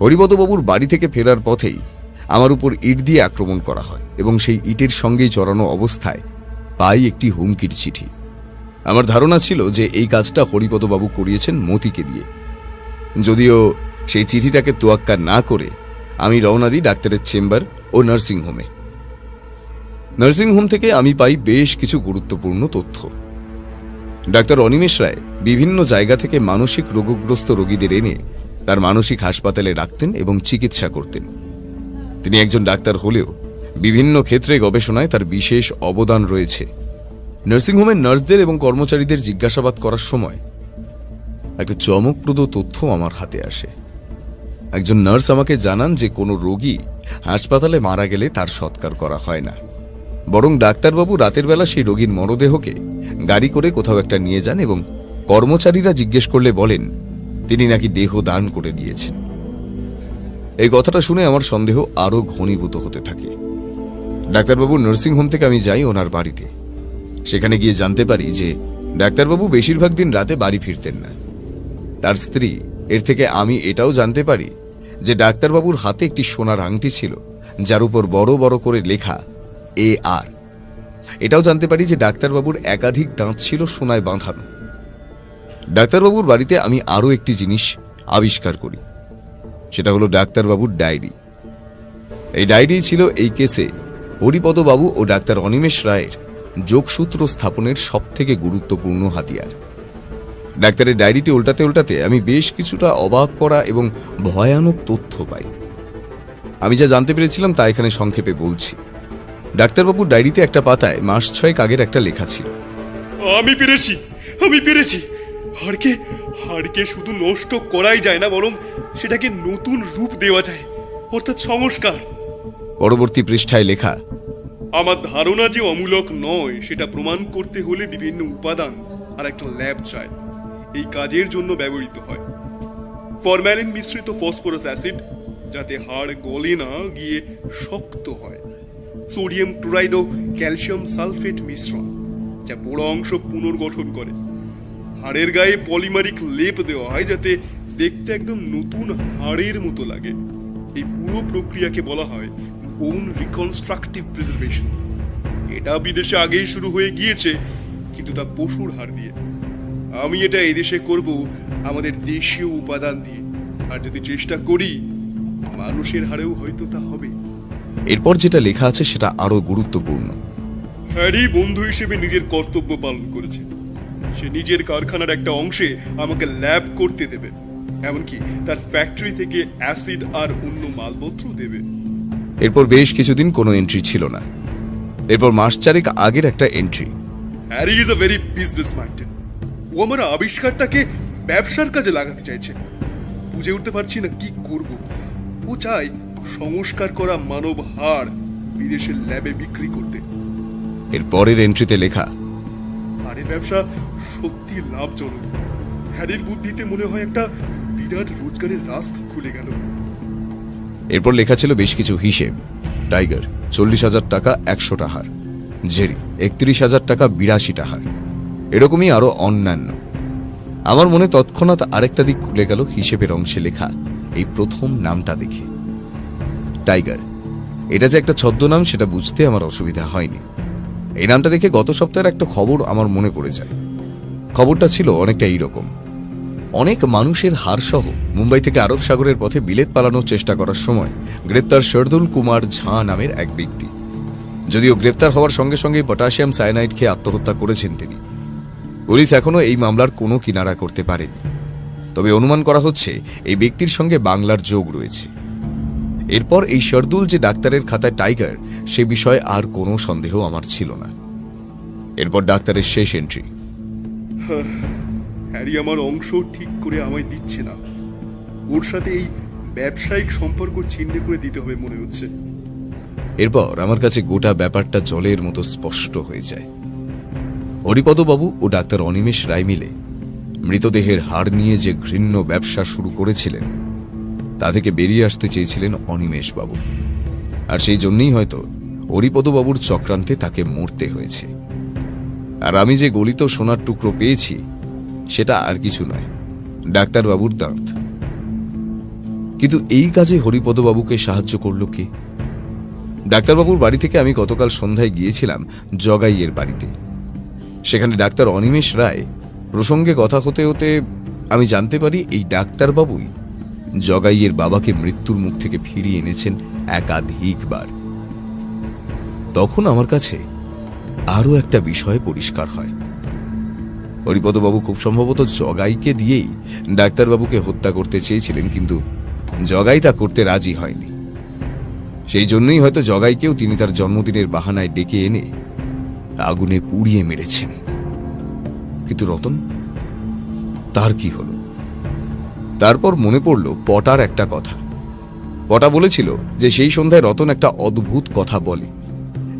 হরিপদবাবুর বাড়ি থেকে ফেরার পথেই আমার উপর ইট দিয়ে আক্রমণ করা হয়, এবং সেই ইটের সঙ্গেই জড়ানো অবস্থায় পাই একটি হুমকির চিঠি। আমার ধারণা ছিল যে এই কাজটা হরিপদবাবু করিয়েছেন মতিকে দিয়ে। যদিও সেই চিঠিটাকে তোয়াক্কা না করে আমি রওনা দিই ডাক্তারের চেম্বার ও নার্সিংহোমে। নার্সিংহোম থেকে আমি পাই বেশ কিছু গুরুত্বপূর্ণ তথ্য। ডাক্তার অনিমেষ রায় বিভিন্ন জায়গা থেকে মানসিক রোগগ্রস্ত রোগীদের এনে তার মানসিক হাসপাতালে রাখতেন এবং চিকিৎসা করতেন। তিনি একজন ডাক্তার হলেও বিভিন্ন ক্ষেত্রে গবেষণায় তার বিশেষ অবদান রয়েছে। নার্সিংহোমের নার্সদের এবং কর্মচারীদের জিজ্ঞাসাবাদ করার সময় একটা চমকপ্রদ তথ্য আমার হাতে আসে। একজন নার্স আমাকে জানান যে কোনো রোগী হাসপাতালে মারা গেলে তার সৎকার করা হয় না, বরং ডাক্তারবাবু রাতের বেলা সেই রোগীর মরদেহকে গাড়ি করে কোথাও একটা নিয়ে যান এবং কর্মচারীরা জিজ্ঞেস করলে বলেন তিনি নাকি দেহ দান করে দিয়েছেন। এই কথাটা শুনে আমার সন্দেহ আরো ঘনীভূত হতে থাকে। ডাক্তারবাবু নার্সিংহোম থেকে আমি যাই ওনার বাড়িতে। সেখানে গিয়ে জানতে পারি যে ডাক্তারবাবু বেশিরভাগ দিন রাতে বাড়ি ফিরতেন না। তার স্ত্রী এর থেকে আমি এটাও জানতে পারি যে ডাক্তারবাবুর হাতে একটি সোনার আংটি ছিল যার উপর বড় বড় করে লেখা AR। এটাও জানতে পারি যে ডাক্তারবাবুর একাধিক দাঁত ছিল সোনায় বাঁধানো। ডাক্তারবাবুর বাড়িতে আমি আরও একটি জিনিস আবিষ্কার করি, সেটা হলো ডাক্তারবাবুর ডায়েরি। এই ডায়েরি ছিল এই কেসে হরিপদবাবু ও ডাক্তার অনিমেষ রায়ের যোগসূত্র স্থাপনের সবথেকে গুরুত্বপূর্ণ হাতিয়ার। ডাক্তারের ডায়েরিটি উল্টাতে উল্টাতে আমি বেশ কিছুটা অবাক করা এবং ভয়ানক তথ্য পাই। আমি যা জানতে পেরেছিলাম তা এখানে সংক্ষেপে বলছি। ডাক্তারবাবুর ডায়েরিতে একটা পাতায় মাস 6 আগের একটা লেখা ছিল। আমি পেরেছি। হাড়কে শুধু নষ্ট করাই যায় না, বরং সেটাকে নতুন রূপ দেওয়া যায়, অর্থাৎ সংস্কার। পরবর্তী পৃষ্ঠায় লেখা, আমার ধারণা যে অমূলক নয় সেটা প্রমাণ করতে হলে বিভিন্ন উপাদান আর একটা ল্যাব চাই। এই কাজের জন্য ব্যবহৃত হয় ফরম্যালিন মিশ্রিত ফসফরাস অ্যাসিড, যাতে হাড় গলে না গিয়ে শক্ত হয়, সোডিয়াম ক্লোরাইড ও ক্যালসিয়াম সালফেট মিশ্রণ, যা বড় অংশ পুনর্গঠন করে। হাড়ের গায়ে পলিমারিক লেপ দেওয়া হয় যাতে দেখতে একদম নতুন হাড়ের মতো লাগে। এই পুরো প্রক্রিয়াকে বলা হয় বোন রিকনস্ট্রাকটিভ প্রিজারভেশন। এটা বিদেশে আগেই শুরু হয়ে গিয়েছে, কিন্তু তা পশুর হাড় দিয়ে। আমি এটা এদেশে করব আমাদের দেশীয় উপাদান দিয়ে, আর যদি চেষ্টা করি মানুষের হাড়েও হয়তো তা হবে। এরপর যেটা লেখা আছে সেটা আরো গুরুত্বপূর্ণ। হ্যারি বন্ধু হিসেবে নিজের কর্তব্য পালন করেছে। সে নিজের কারখানার একটা অংশে আমাকে ল্যাব করতে দেবে, এমনকি তার ফ্যাক্টরি থেকে অ্যাসিড আর অন্য মালপত্র দেবে। এরপর বেশ কিছুদিন কোনো এন্ট্রি ছিল না। এরপর মাস 4 আগের একটা entry. Harry is a very business minded. ও আমার আবিষ্কারটাকে ব্যবসার কাজে লাগাতে চাইছে। বুঝে উঠতে পারছি না কি করব। ও চাই সংস্কার করা মানব হাড় বিদেশের ল্যাবে বিক্রি করতে। এর পরের এন্ট্রিতে লেখা, হাড়ের ব্যবসা সত্যি লাভজনক। হ্যারির বুদ্ধিতে মনে হয় একটা বিরাট রোজগারের রাস্তা খুলে গেল। এরপর লেখা ছিল বেশ কিছু হিসেব। টাইগার 40,000 টাকা 100টা হাড়, জেরি 31,000 টাকা 82টা হাড়, এরকমই আরো অন্যান্য। আমার মনে তৎক্ষণাৎ আরেকটা দিক খুলে গেল হিসেবের অংশে লেখা এই প্রথম নামটা দেখে। টাইগার, এটা যে একটা ছদ্মনাম সেটা বুঝতে আমার অসুবিধা হয়নি। এই নামটা দেখে গত সপ্তাহের একটা খবর আমার মনে পড়ে যায়। খবরটা ছিল অনেকটা এইরকম। অনেক মানুষের হাড়সহ মুম্বাই থেকে আরব সাগরের পথে বিলেত পালানোর চেষ্টা করার সময় গ্রেপ্তার শার্দুল কুমার ঝা নামের এক ব্যক্তি। যদিও গ্রেপ্তার হওয়ার সঙ্গে সঙ্গে পটাশিয়াম সায়ানাইড খেয়ে আত্মহত্যা করেছেন তিনি। পুলিশ এখনো এই মামলার কোনো কিনারা করতে পারেনি, তবে অনুমান করা হচ্ছে এই ব্যক্তির সঙ্গে বাংলার যোগ রয়েছে। এরপর এই শার্দুল যে ডাক্তারের খাতায় টাইগার, সে বিষয়ে আর কোনো সন্দেহ আমার ছিল না। এরপর ডাক্তারের শেষ এন্ট্রি। হ্যারি আমার অংশ ঠিক করে আমায় দিচ্ছে না। ওর সাথে এই ব্যবসায়িক সম্পর্ক ছিন্ন করে দিতে হবে মনে হচ্ছে। এরপর আমার কাছে গোটা ব্যাপারটা জলের মতো স্পষ্ট হয়ে যায়। হরিপদবাবু ও ডাক্তার অনিমেষ রায় মিলে মৃতদেহের হাড় নিয়ে যে ঘৃণ্য ব্যবসা শুরু করেছিলেন তা থেকে বেরিয়ে আসতে চেয়েছিলেন অনিমেষ বাবু, আর সেই জন্যই হয়তো হরিপদবাবুর চক্রান্তে তাকে মরতে হয়েছে। আর আমি যে গলিত সোনার টুকরো পেয়েছি সেটা আর কিছু নয়, ডাক্তারবাবুর দাঁত। কিন্তু এই কাজে হরিপদবাবুকে সাহায্য করল কে? ডাক্তারবাবুর বাড়ি থেকে আমি গতকাল সন্ধ্যায় গিয়েছিলাম জগাইয়ের বাড়িতে। সেখানে ডাক্তার অনিমেষ রায় প্রসঙ্গে কথা হতে হতে আমি জানতে পারি এই ডাক্তারবাবুই জগাইয়ের বাবাকে মৃত্যুর মুখ থেকে ফিরিয়ে এনেছেন একাধিকবার। তখন আমার কাছে আরো একটা বিষয় পরিষ্কার হয়। হরিপদবাবু খুব সম্ভবত জগাইকে দিয়েই ডাক্তারবাবুকে হত্যা করতে চেয়েছিলেন, কিন্তু জগাই তা করতে রাজি হয়নি। সেই জন্যই হয়তো জগাইকেও তিনি তার জন্মদিনের বাহানায় ডেকে এনে আগুনে পুড়িয়ে মেরেছেন। কিন্তু রতন, তার কি হলো? তারপর মনে পড়ল পটার একটা কথা। পটা বলেছিল যে সেই সন্ধ্যায় রতন একটা অদ্ভুত কথা বলে,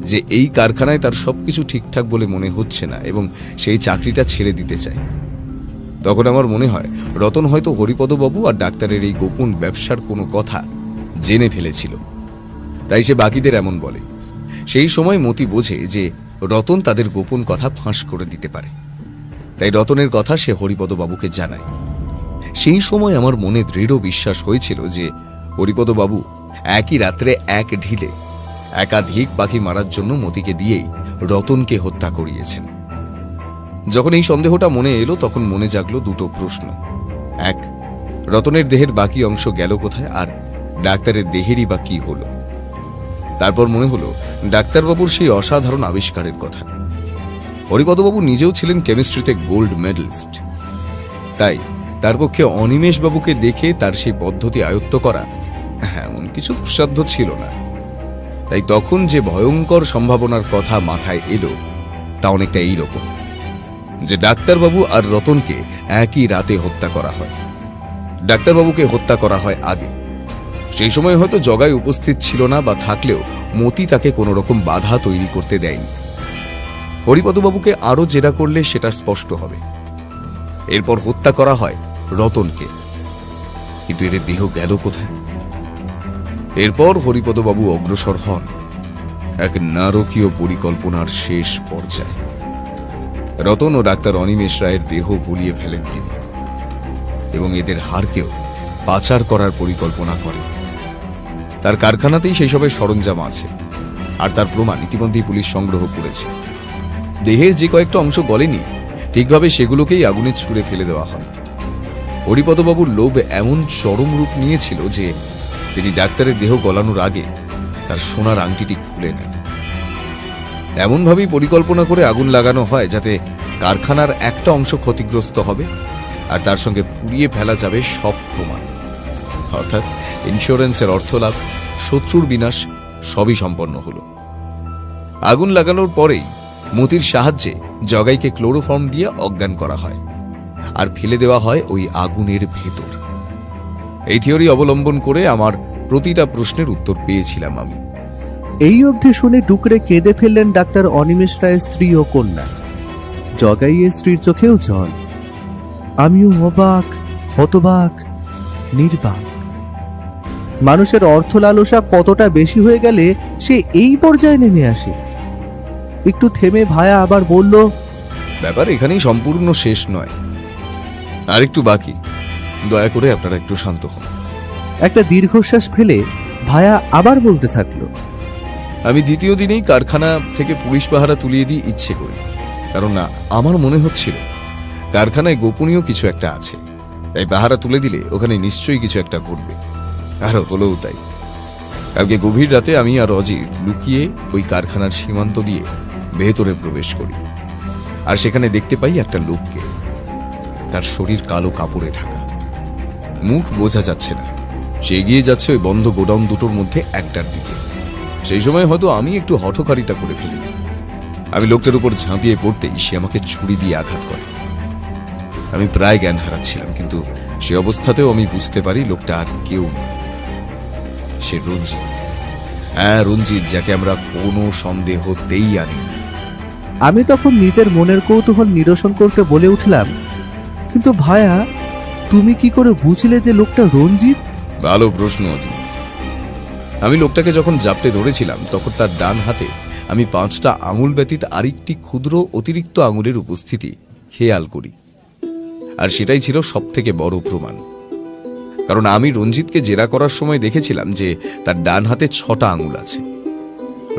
যে এই কারখানায় তার সবকিছু ঠিকঠাক বলে মনে হচ্ছে না এবং সেই চাকরিটা ছেড়ে দিতে চায়। তখন আমার মনে হয় রতন হয়তো হরিপদবাবু আর ডাক্তারের এই গোপন ব্যবসার কোনো কথা জেনে ফেলেছিল, তাই সে বাকিদের এমন বলে। সেই সময় মতি বোঝে যে রতন তাদের গোপন কথা ফাঁস করে দিতে পারে, তাই রতনের কথা সে হরিপদবাবুকে জানায়। সেই সময় আমার মনে দৃঢ় বিশ্বাস হয়েছিল যে হরিপদবাবু একই রাত্রে এক ঢিলে একাধিক পাখি মারার জন্য মতিকে দিয়েই রতনকে হত্যা করিয়েছেন। যখন এই সন্দেহটা মনে এলো তখন মনে জাগলো দুটো প্রশ্ন। এক, রতনের দেহের বাকি অংশ গেল কোথায়, আর ডাক্তারের দেহেরই বা কি হলো? তারপর মনে হলো ডাক্তারবাবুর সেই অসাধারণ আবিষ্কারের কথা। হরিপদবাবু নিজেও ছিলেন কেমিস্ট্রিতে গোল্ড মেডেলিস্ট, তাই তার পক্ষে অনিমেষ বাবুকে দেখে তার সেই পদ্ধতি আয়ত্ত করা এমন কিছু দুঃসাধ্য ছিল না। তাই তখন যে ভয়ঙ্কর সম্ভাবনার কথা মাথায় এলো তা অনেকটা এইরকম, যে ডাক্তারবাবু আর রতনকে একই রাতে হত্যা করা হয়। ডাক্তারবাবুকে হত্যা করা হয় আগে। সেই সময় হয়তো জগাই উপস্থিত ছিল না, বা থাকলেও মতি তাকে কোনো রকম বাধা তৈরি করতে দেয়নি। হরিপদবাবুকে আরো জেরা করলে সেটা স্পষ্ট হবে। এরপর হত্যা করা হয় রতনকে, কিন্তু এদের দেহ গেল কোথায়? এরপর হরিপদবাবু অগ্রসর হন এক নারকীয় পরিকল্পনার শেষ পর্যায়ে। রতন ও ডাক্তার অনিমেষ রায়ের দেহ গুলিয়ে ফেলেন তিনি, এবং এদের হাড়কেও পাচার করার পরিকল্পনা করেন। তার কারখানাতেই সেই সবের সরঞ্জাম আছে, আর তার প্রমাণ ইতিমধ্যেই পুলিশ সংগ্রহ করেছে। দেহের যে কয়েকটা অংশ গলেনি ঠিকভাবে সেগুলোকেই আগুনে ছুঁড়ে ফেলে দেওয়া হয়। হরিপদবাবুর লোভ এমন চরম রূপ নিয়েছিল যে তিনি ডাক্তারের দেহ গলানোর আগে তার সোনার আংটিটি খুলে নেন। এমনভাবেই পরিকল্পনা করে আগুন লাগানো হয় যাতে কারখানার একটা অংশ ক্ষতিগ্রস্ত হবে আর তার সঙ্গে পুড়িয়ে ফেলা যাবে সব প্রমাণ। অর্থাৎ ইন্স্যুরেন্সের অর্থলাভ, শত্রুর বিনাশ সবই সম্পন্ন হলো। আগুন লাগানোর পরেই মতির সাহায্যে জগাইকে ক্লোরোফর্ম দিয়ে অজ্ঞান করা হয় আর ফেলে দেওয়া হয় ওই আগুনের ভেতর। এই থিওরি অবলম্বন করে আমার প্রতিটা প্রশ্নের উত্তর পেয়েছিলাম আমি। এই অবধি শুনে ডুকরে কেঁদে ফেললেন ডাক্তার অনিমেষ রায়ের স্ত্রী ও কন্যা। জগাইয়ের স্ত্রীর চোখেও জল। আমিও অবাক, হতবাক, নির্বাক। মানুষের অর্থ লালসা কতটা বেশি হয়ে গেলে সে এই পর্যায়ে নেমে আসে। একটু থেমে ভায়া আবার বলল, ব্যাপার এখানেই সম্পূর্ণ শেষ নয়, আর একটু বাকি। দয়া করে আপনারা একটু শান্ত হন। একটা দীর্ঘশ্বাস ফেলে ভায়া আবার বলতে থাকলো, আমি দ্বিতীয় দিনেই কারখানা থেকে পুলিশ পাহারা তুলিয়ে দিই ইচ্ছে করি, কারণ না আমার মনে হচ্ছিল কারখানায় গোপনীয় কিছু একটা আছে। তাই পাহারা তুলে দিলে ওখানে নিশ্চয়ই কিছু একটা ঘটবে, আর হলেও তাই। কালকে গভীর রাতে আমি আর অজিত লুকিয়ে ওই কারখানার সীমান্ত দিয়ে ভেতরে প্রবেশ করি, আর সেখানে দেখতে পাই একটা লোককে। তার শরীর কালো কাপড়ে ঢাকা, মুখ বোঝা যাচ্ছে না। সে এগিয়ে যাচ্ছে ওই বন্ধ গোডাউন দুটোর মধ্যে একটার দিকে। সেই সময় হয়তো আমি একটু হঠকারিতা করে ফেলি। আমি লোকটার উপর ঝাঁপিয়ে পড়তেই সে আমাকে ছুরি দিয়ে আঘাত করে। আমি প্রায় জ্ঞান হারাচ্ছিলাম, কিন্তু সে অবস্থাতেও আমি বুঝতে পারি লোকটা আর কেউ নয়, সে রঞ্জিত। হ্যাঁ, রঞ্জিত, যাকে আমরা কোনো সন্দেহতেই আনি। আমি তখন নিজের মনের কৌতূহল নিরসন করতে বলে উঠলাম, কিন্তু ভায়া, তুমি কি করে বুঝলে যে লোকটা রঞ্জিত? ভালো প্রশ্ন অজিত। আমি লোকটাকে যখন জাপটে ধরেছিলাম তখন তার ডান হাতে আমি 5টা আঙুল ব্যতীত আরেকটি ক্ষুদ্র অতিরিক্ত আঙুলের উপস্থিতি খেয়াল করি, আর সেটাই ছিল সব থেকে বড় প্রমাণ। কারণ আমি রঞ্জিতকে জেরা করার সময় দেখেছিলাম যে তার ডান হাতে 6টা আঙুল আছে।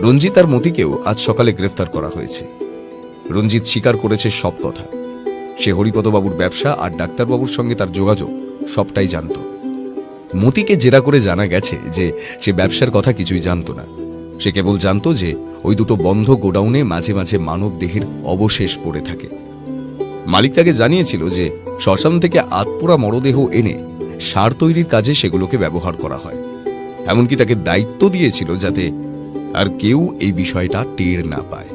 রঞ্জিত আর মতিকেও আজ সকালে গ্রেফতার করা হয়েছে। রঞ্জিত স্বীকার করেছে সব কথা। সে হরিপদবাবুর ব্যবসা আর ডাক্তারবাবুর সঙ্গে তার যোগাযোগ সবটাই জানত। মতিকে জেরা করে জানা গেছে যে সে ব্যবসার কথা কিছুই জানত না। সে কেবল জানত যে ওই দুটো বন্ধ গোডাউনে মাঝে মাঝে মানব দেহের অবশেষ পড়ে থাকে। মালিক তাকে জানিয়েছিল যে শ্মশান থেকে আতপোড়া মরদেহ এনে সার তৈরির কাজে সেগুলোকে ব্যবহার করা হয়। এমনকি তাকে দায়িত্ব দিয়েছিল যাতে আর কেউ এই বিষয়টা টের না পায়।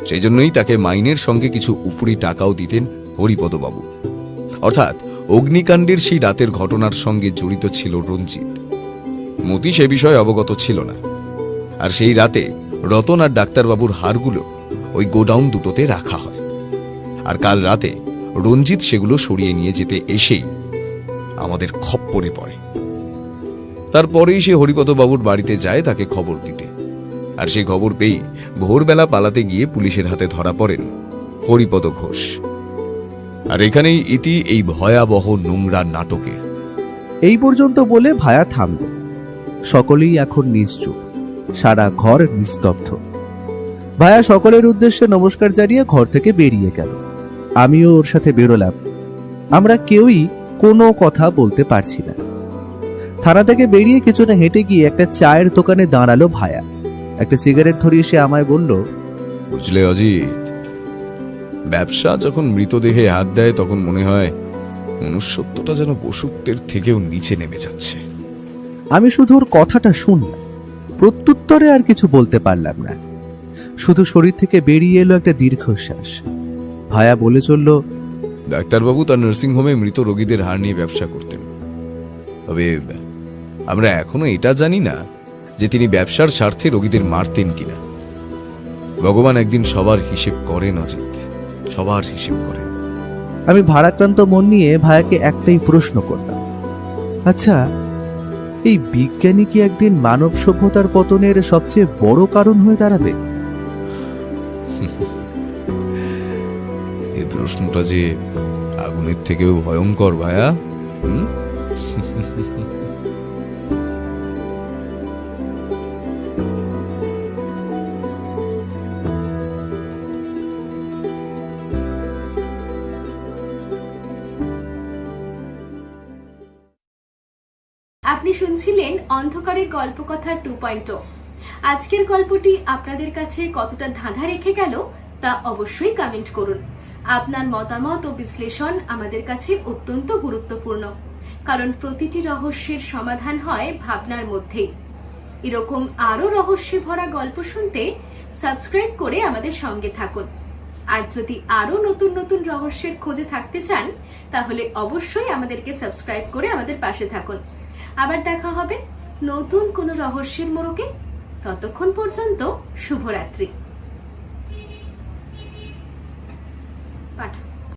সেই জন্যই তাকে মাইনের সঙ্গে কিছু উপরি টাকাও দিতেন হরিপদবাবু। অর্থাৎ অগ্নিকাণ্ডের সেই রাতের ঘটনার সঙ্গে জড়িত ছিল রঞ্জিত। মতি সে বিষয়ে অবগত ছিল না। আর সেই রাতে রতন আর ডাক্তারবাবুর হাড়গুলো ওই গোডাউন দুটোতে রাখা হয়। আর কাল রাতে রঞ্জিত সেগুলো সরিয়ে নিয়ে যেতে এসেই আমাদের খপ্পরে পড়ে। তারপরেই সে হরিপদবাবুর বাড়িতে যায় তাকে খবর দিতে। আর সেই খবর পেয়ে ভোরবেলা পালাতে গিয়ে পুলিশের হাতে ধরা পড়েন হরিপদ ঘোষ। আর এখানেই ইতি এই ভয়াবহ নোংরা নাটকের। এই পর্যন্ত বলে ভায়া থামল। সকলেই এখন নিশ্চুপ, সারা ঘর নিস্তব্ধ। ভায়া সকলের উদ্দেশ্যে নমস্কার জানিয়ে ঘর থেকে বেরিয়ে গেল। আমিও ওর সাথে বেরোলাম। আমরা কেউই কোনো কথা বলতে পারছি না। থানা থেকে বেরিয়ে কিছুটা হেঁটে গিয়ে একটা চায়ের দোকানে দাঁড়ালো ভায়া। একটা সিগারেট ধরিয়ে সে আমায় বলল, বুঝলে অজিত, ব্যবসা যখন মৃতদেহে হাত দেয় তখন মনে হয় মনুষ্যত্বটা যেন পশুত্বের থেকেও নিচে নেমে যাচ্ছে। আমি শুধু ওর কথাটা শুনলাম, প্রত্যুত্তরে আর কিছু বলতে পারলাম না। শুধু শরীর থেকে বেরিয়ে এলো একটা দীর্ঘশ্বাস। ভায়া বলে চলল, ডাক্তারবাবু তার নার্সিংহোমে মৃত রোগীদের হাড় নিয়ে ব্যবসা করতেন। তবে আমরা এখনো এটা জানি না যে তিনি ব্যবসার স্বার্থে রোগীদের মারতেন কিনা। ভগবান একদিন সবার হিসেব করেন অজিত, সবার হিসেব করেন। আমি ভারাক্রান্ত মন নিয়ে ভায়াকে একটাই প্রশ্ন করলাম, আচ্ছা, এই বিজ্ঞানী কি একদিন মানব সভ্যতার পতনের সবচেয়ে বড় কারণ হয়ে দাঁড়াবে? এই প্রশ্নটা যে আগুনের থেকেও ভয়ঙ্কর ভায়া। আপনি শুনছিলেন অন্ধকারের গল্পকথা 2.0। আজকের গল্পটি আপনাদের কাছে কতটা ধাঁধা রেখে গেল তা অবশ্যই কমেন্ট করুন। আপনার মতামত ও বিশ্লেষণ আমাদের কাছে অত্যন্ত গুরুত্বপূর্ণ, কারণ প্রতিটি রহস্যের সমাধান হয় ভাবনার মধ্যেই। এরকম আরও রহস্যে ভরা গল্প শুনতে সাবস্ক্রাইব করে আমাদের সঙ্গে থাকুন। আর যদি আরও নতুন নতুন রহস্যের খোঁজে থাকতে চান তাহলে অবশ্যই আমাদেরকে সাবস্ক্রাইব করে আমাদের পাশে থাকুন। আবার দেখা হবে নতুন কোনো রহস্যের মোড়কে। ততক্ষণ পর্যন্ত শুভরাত্রি।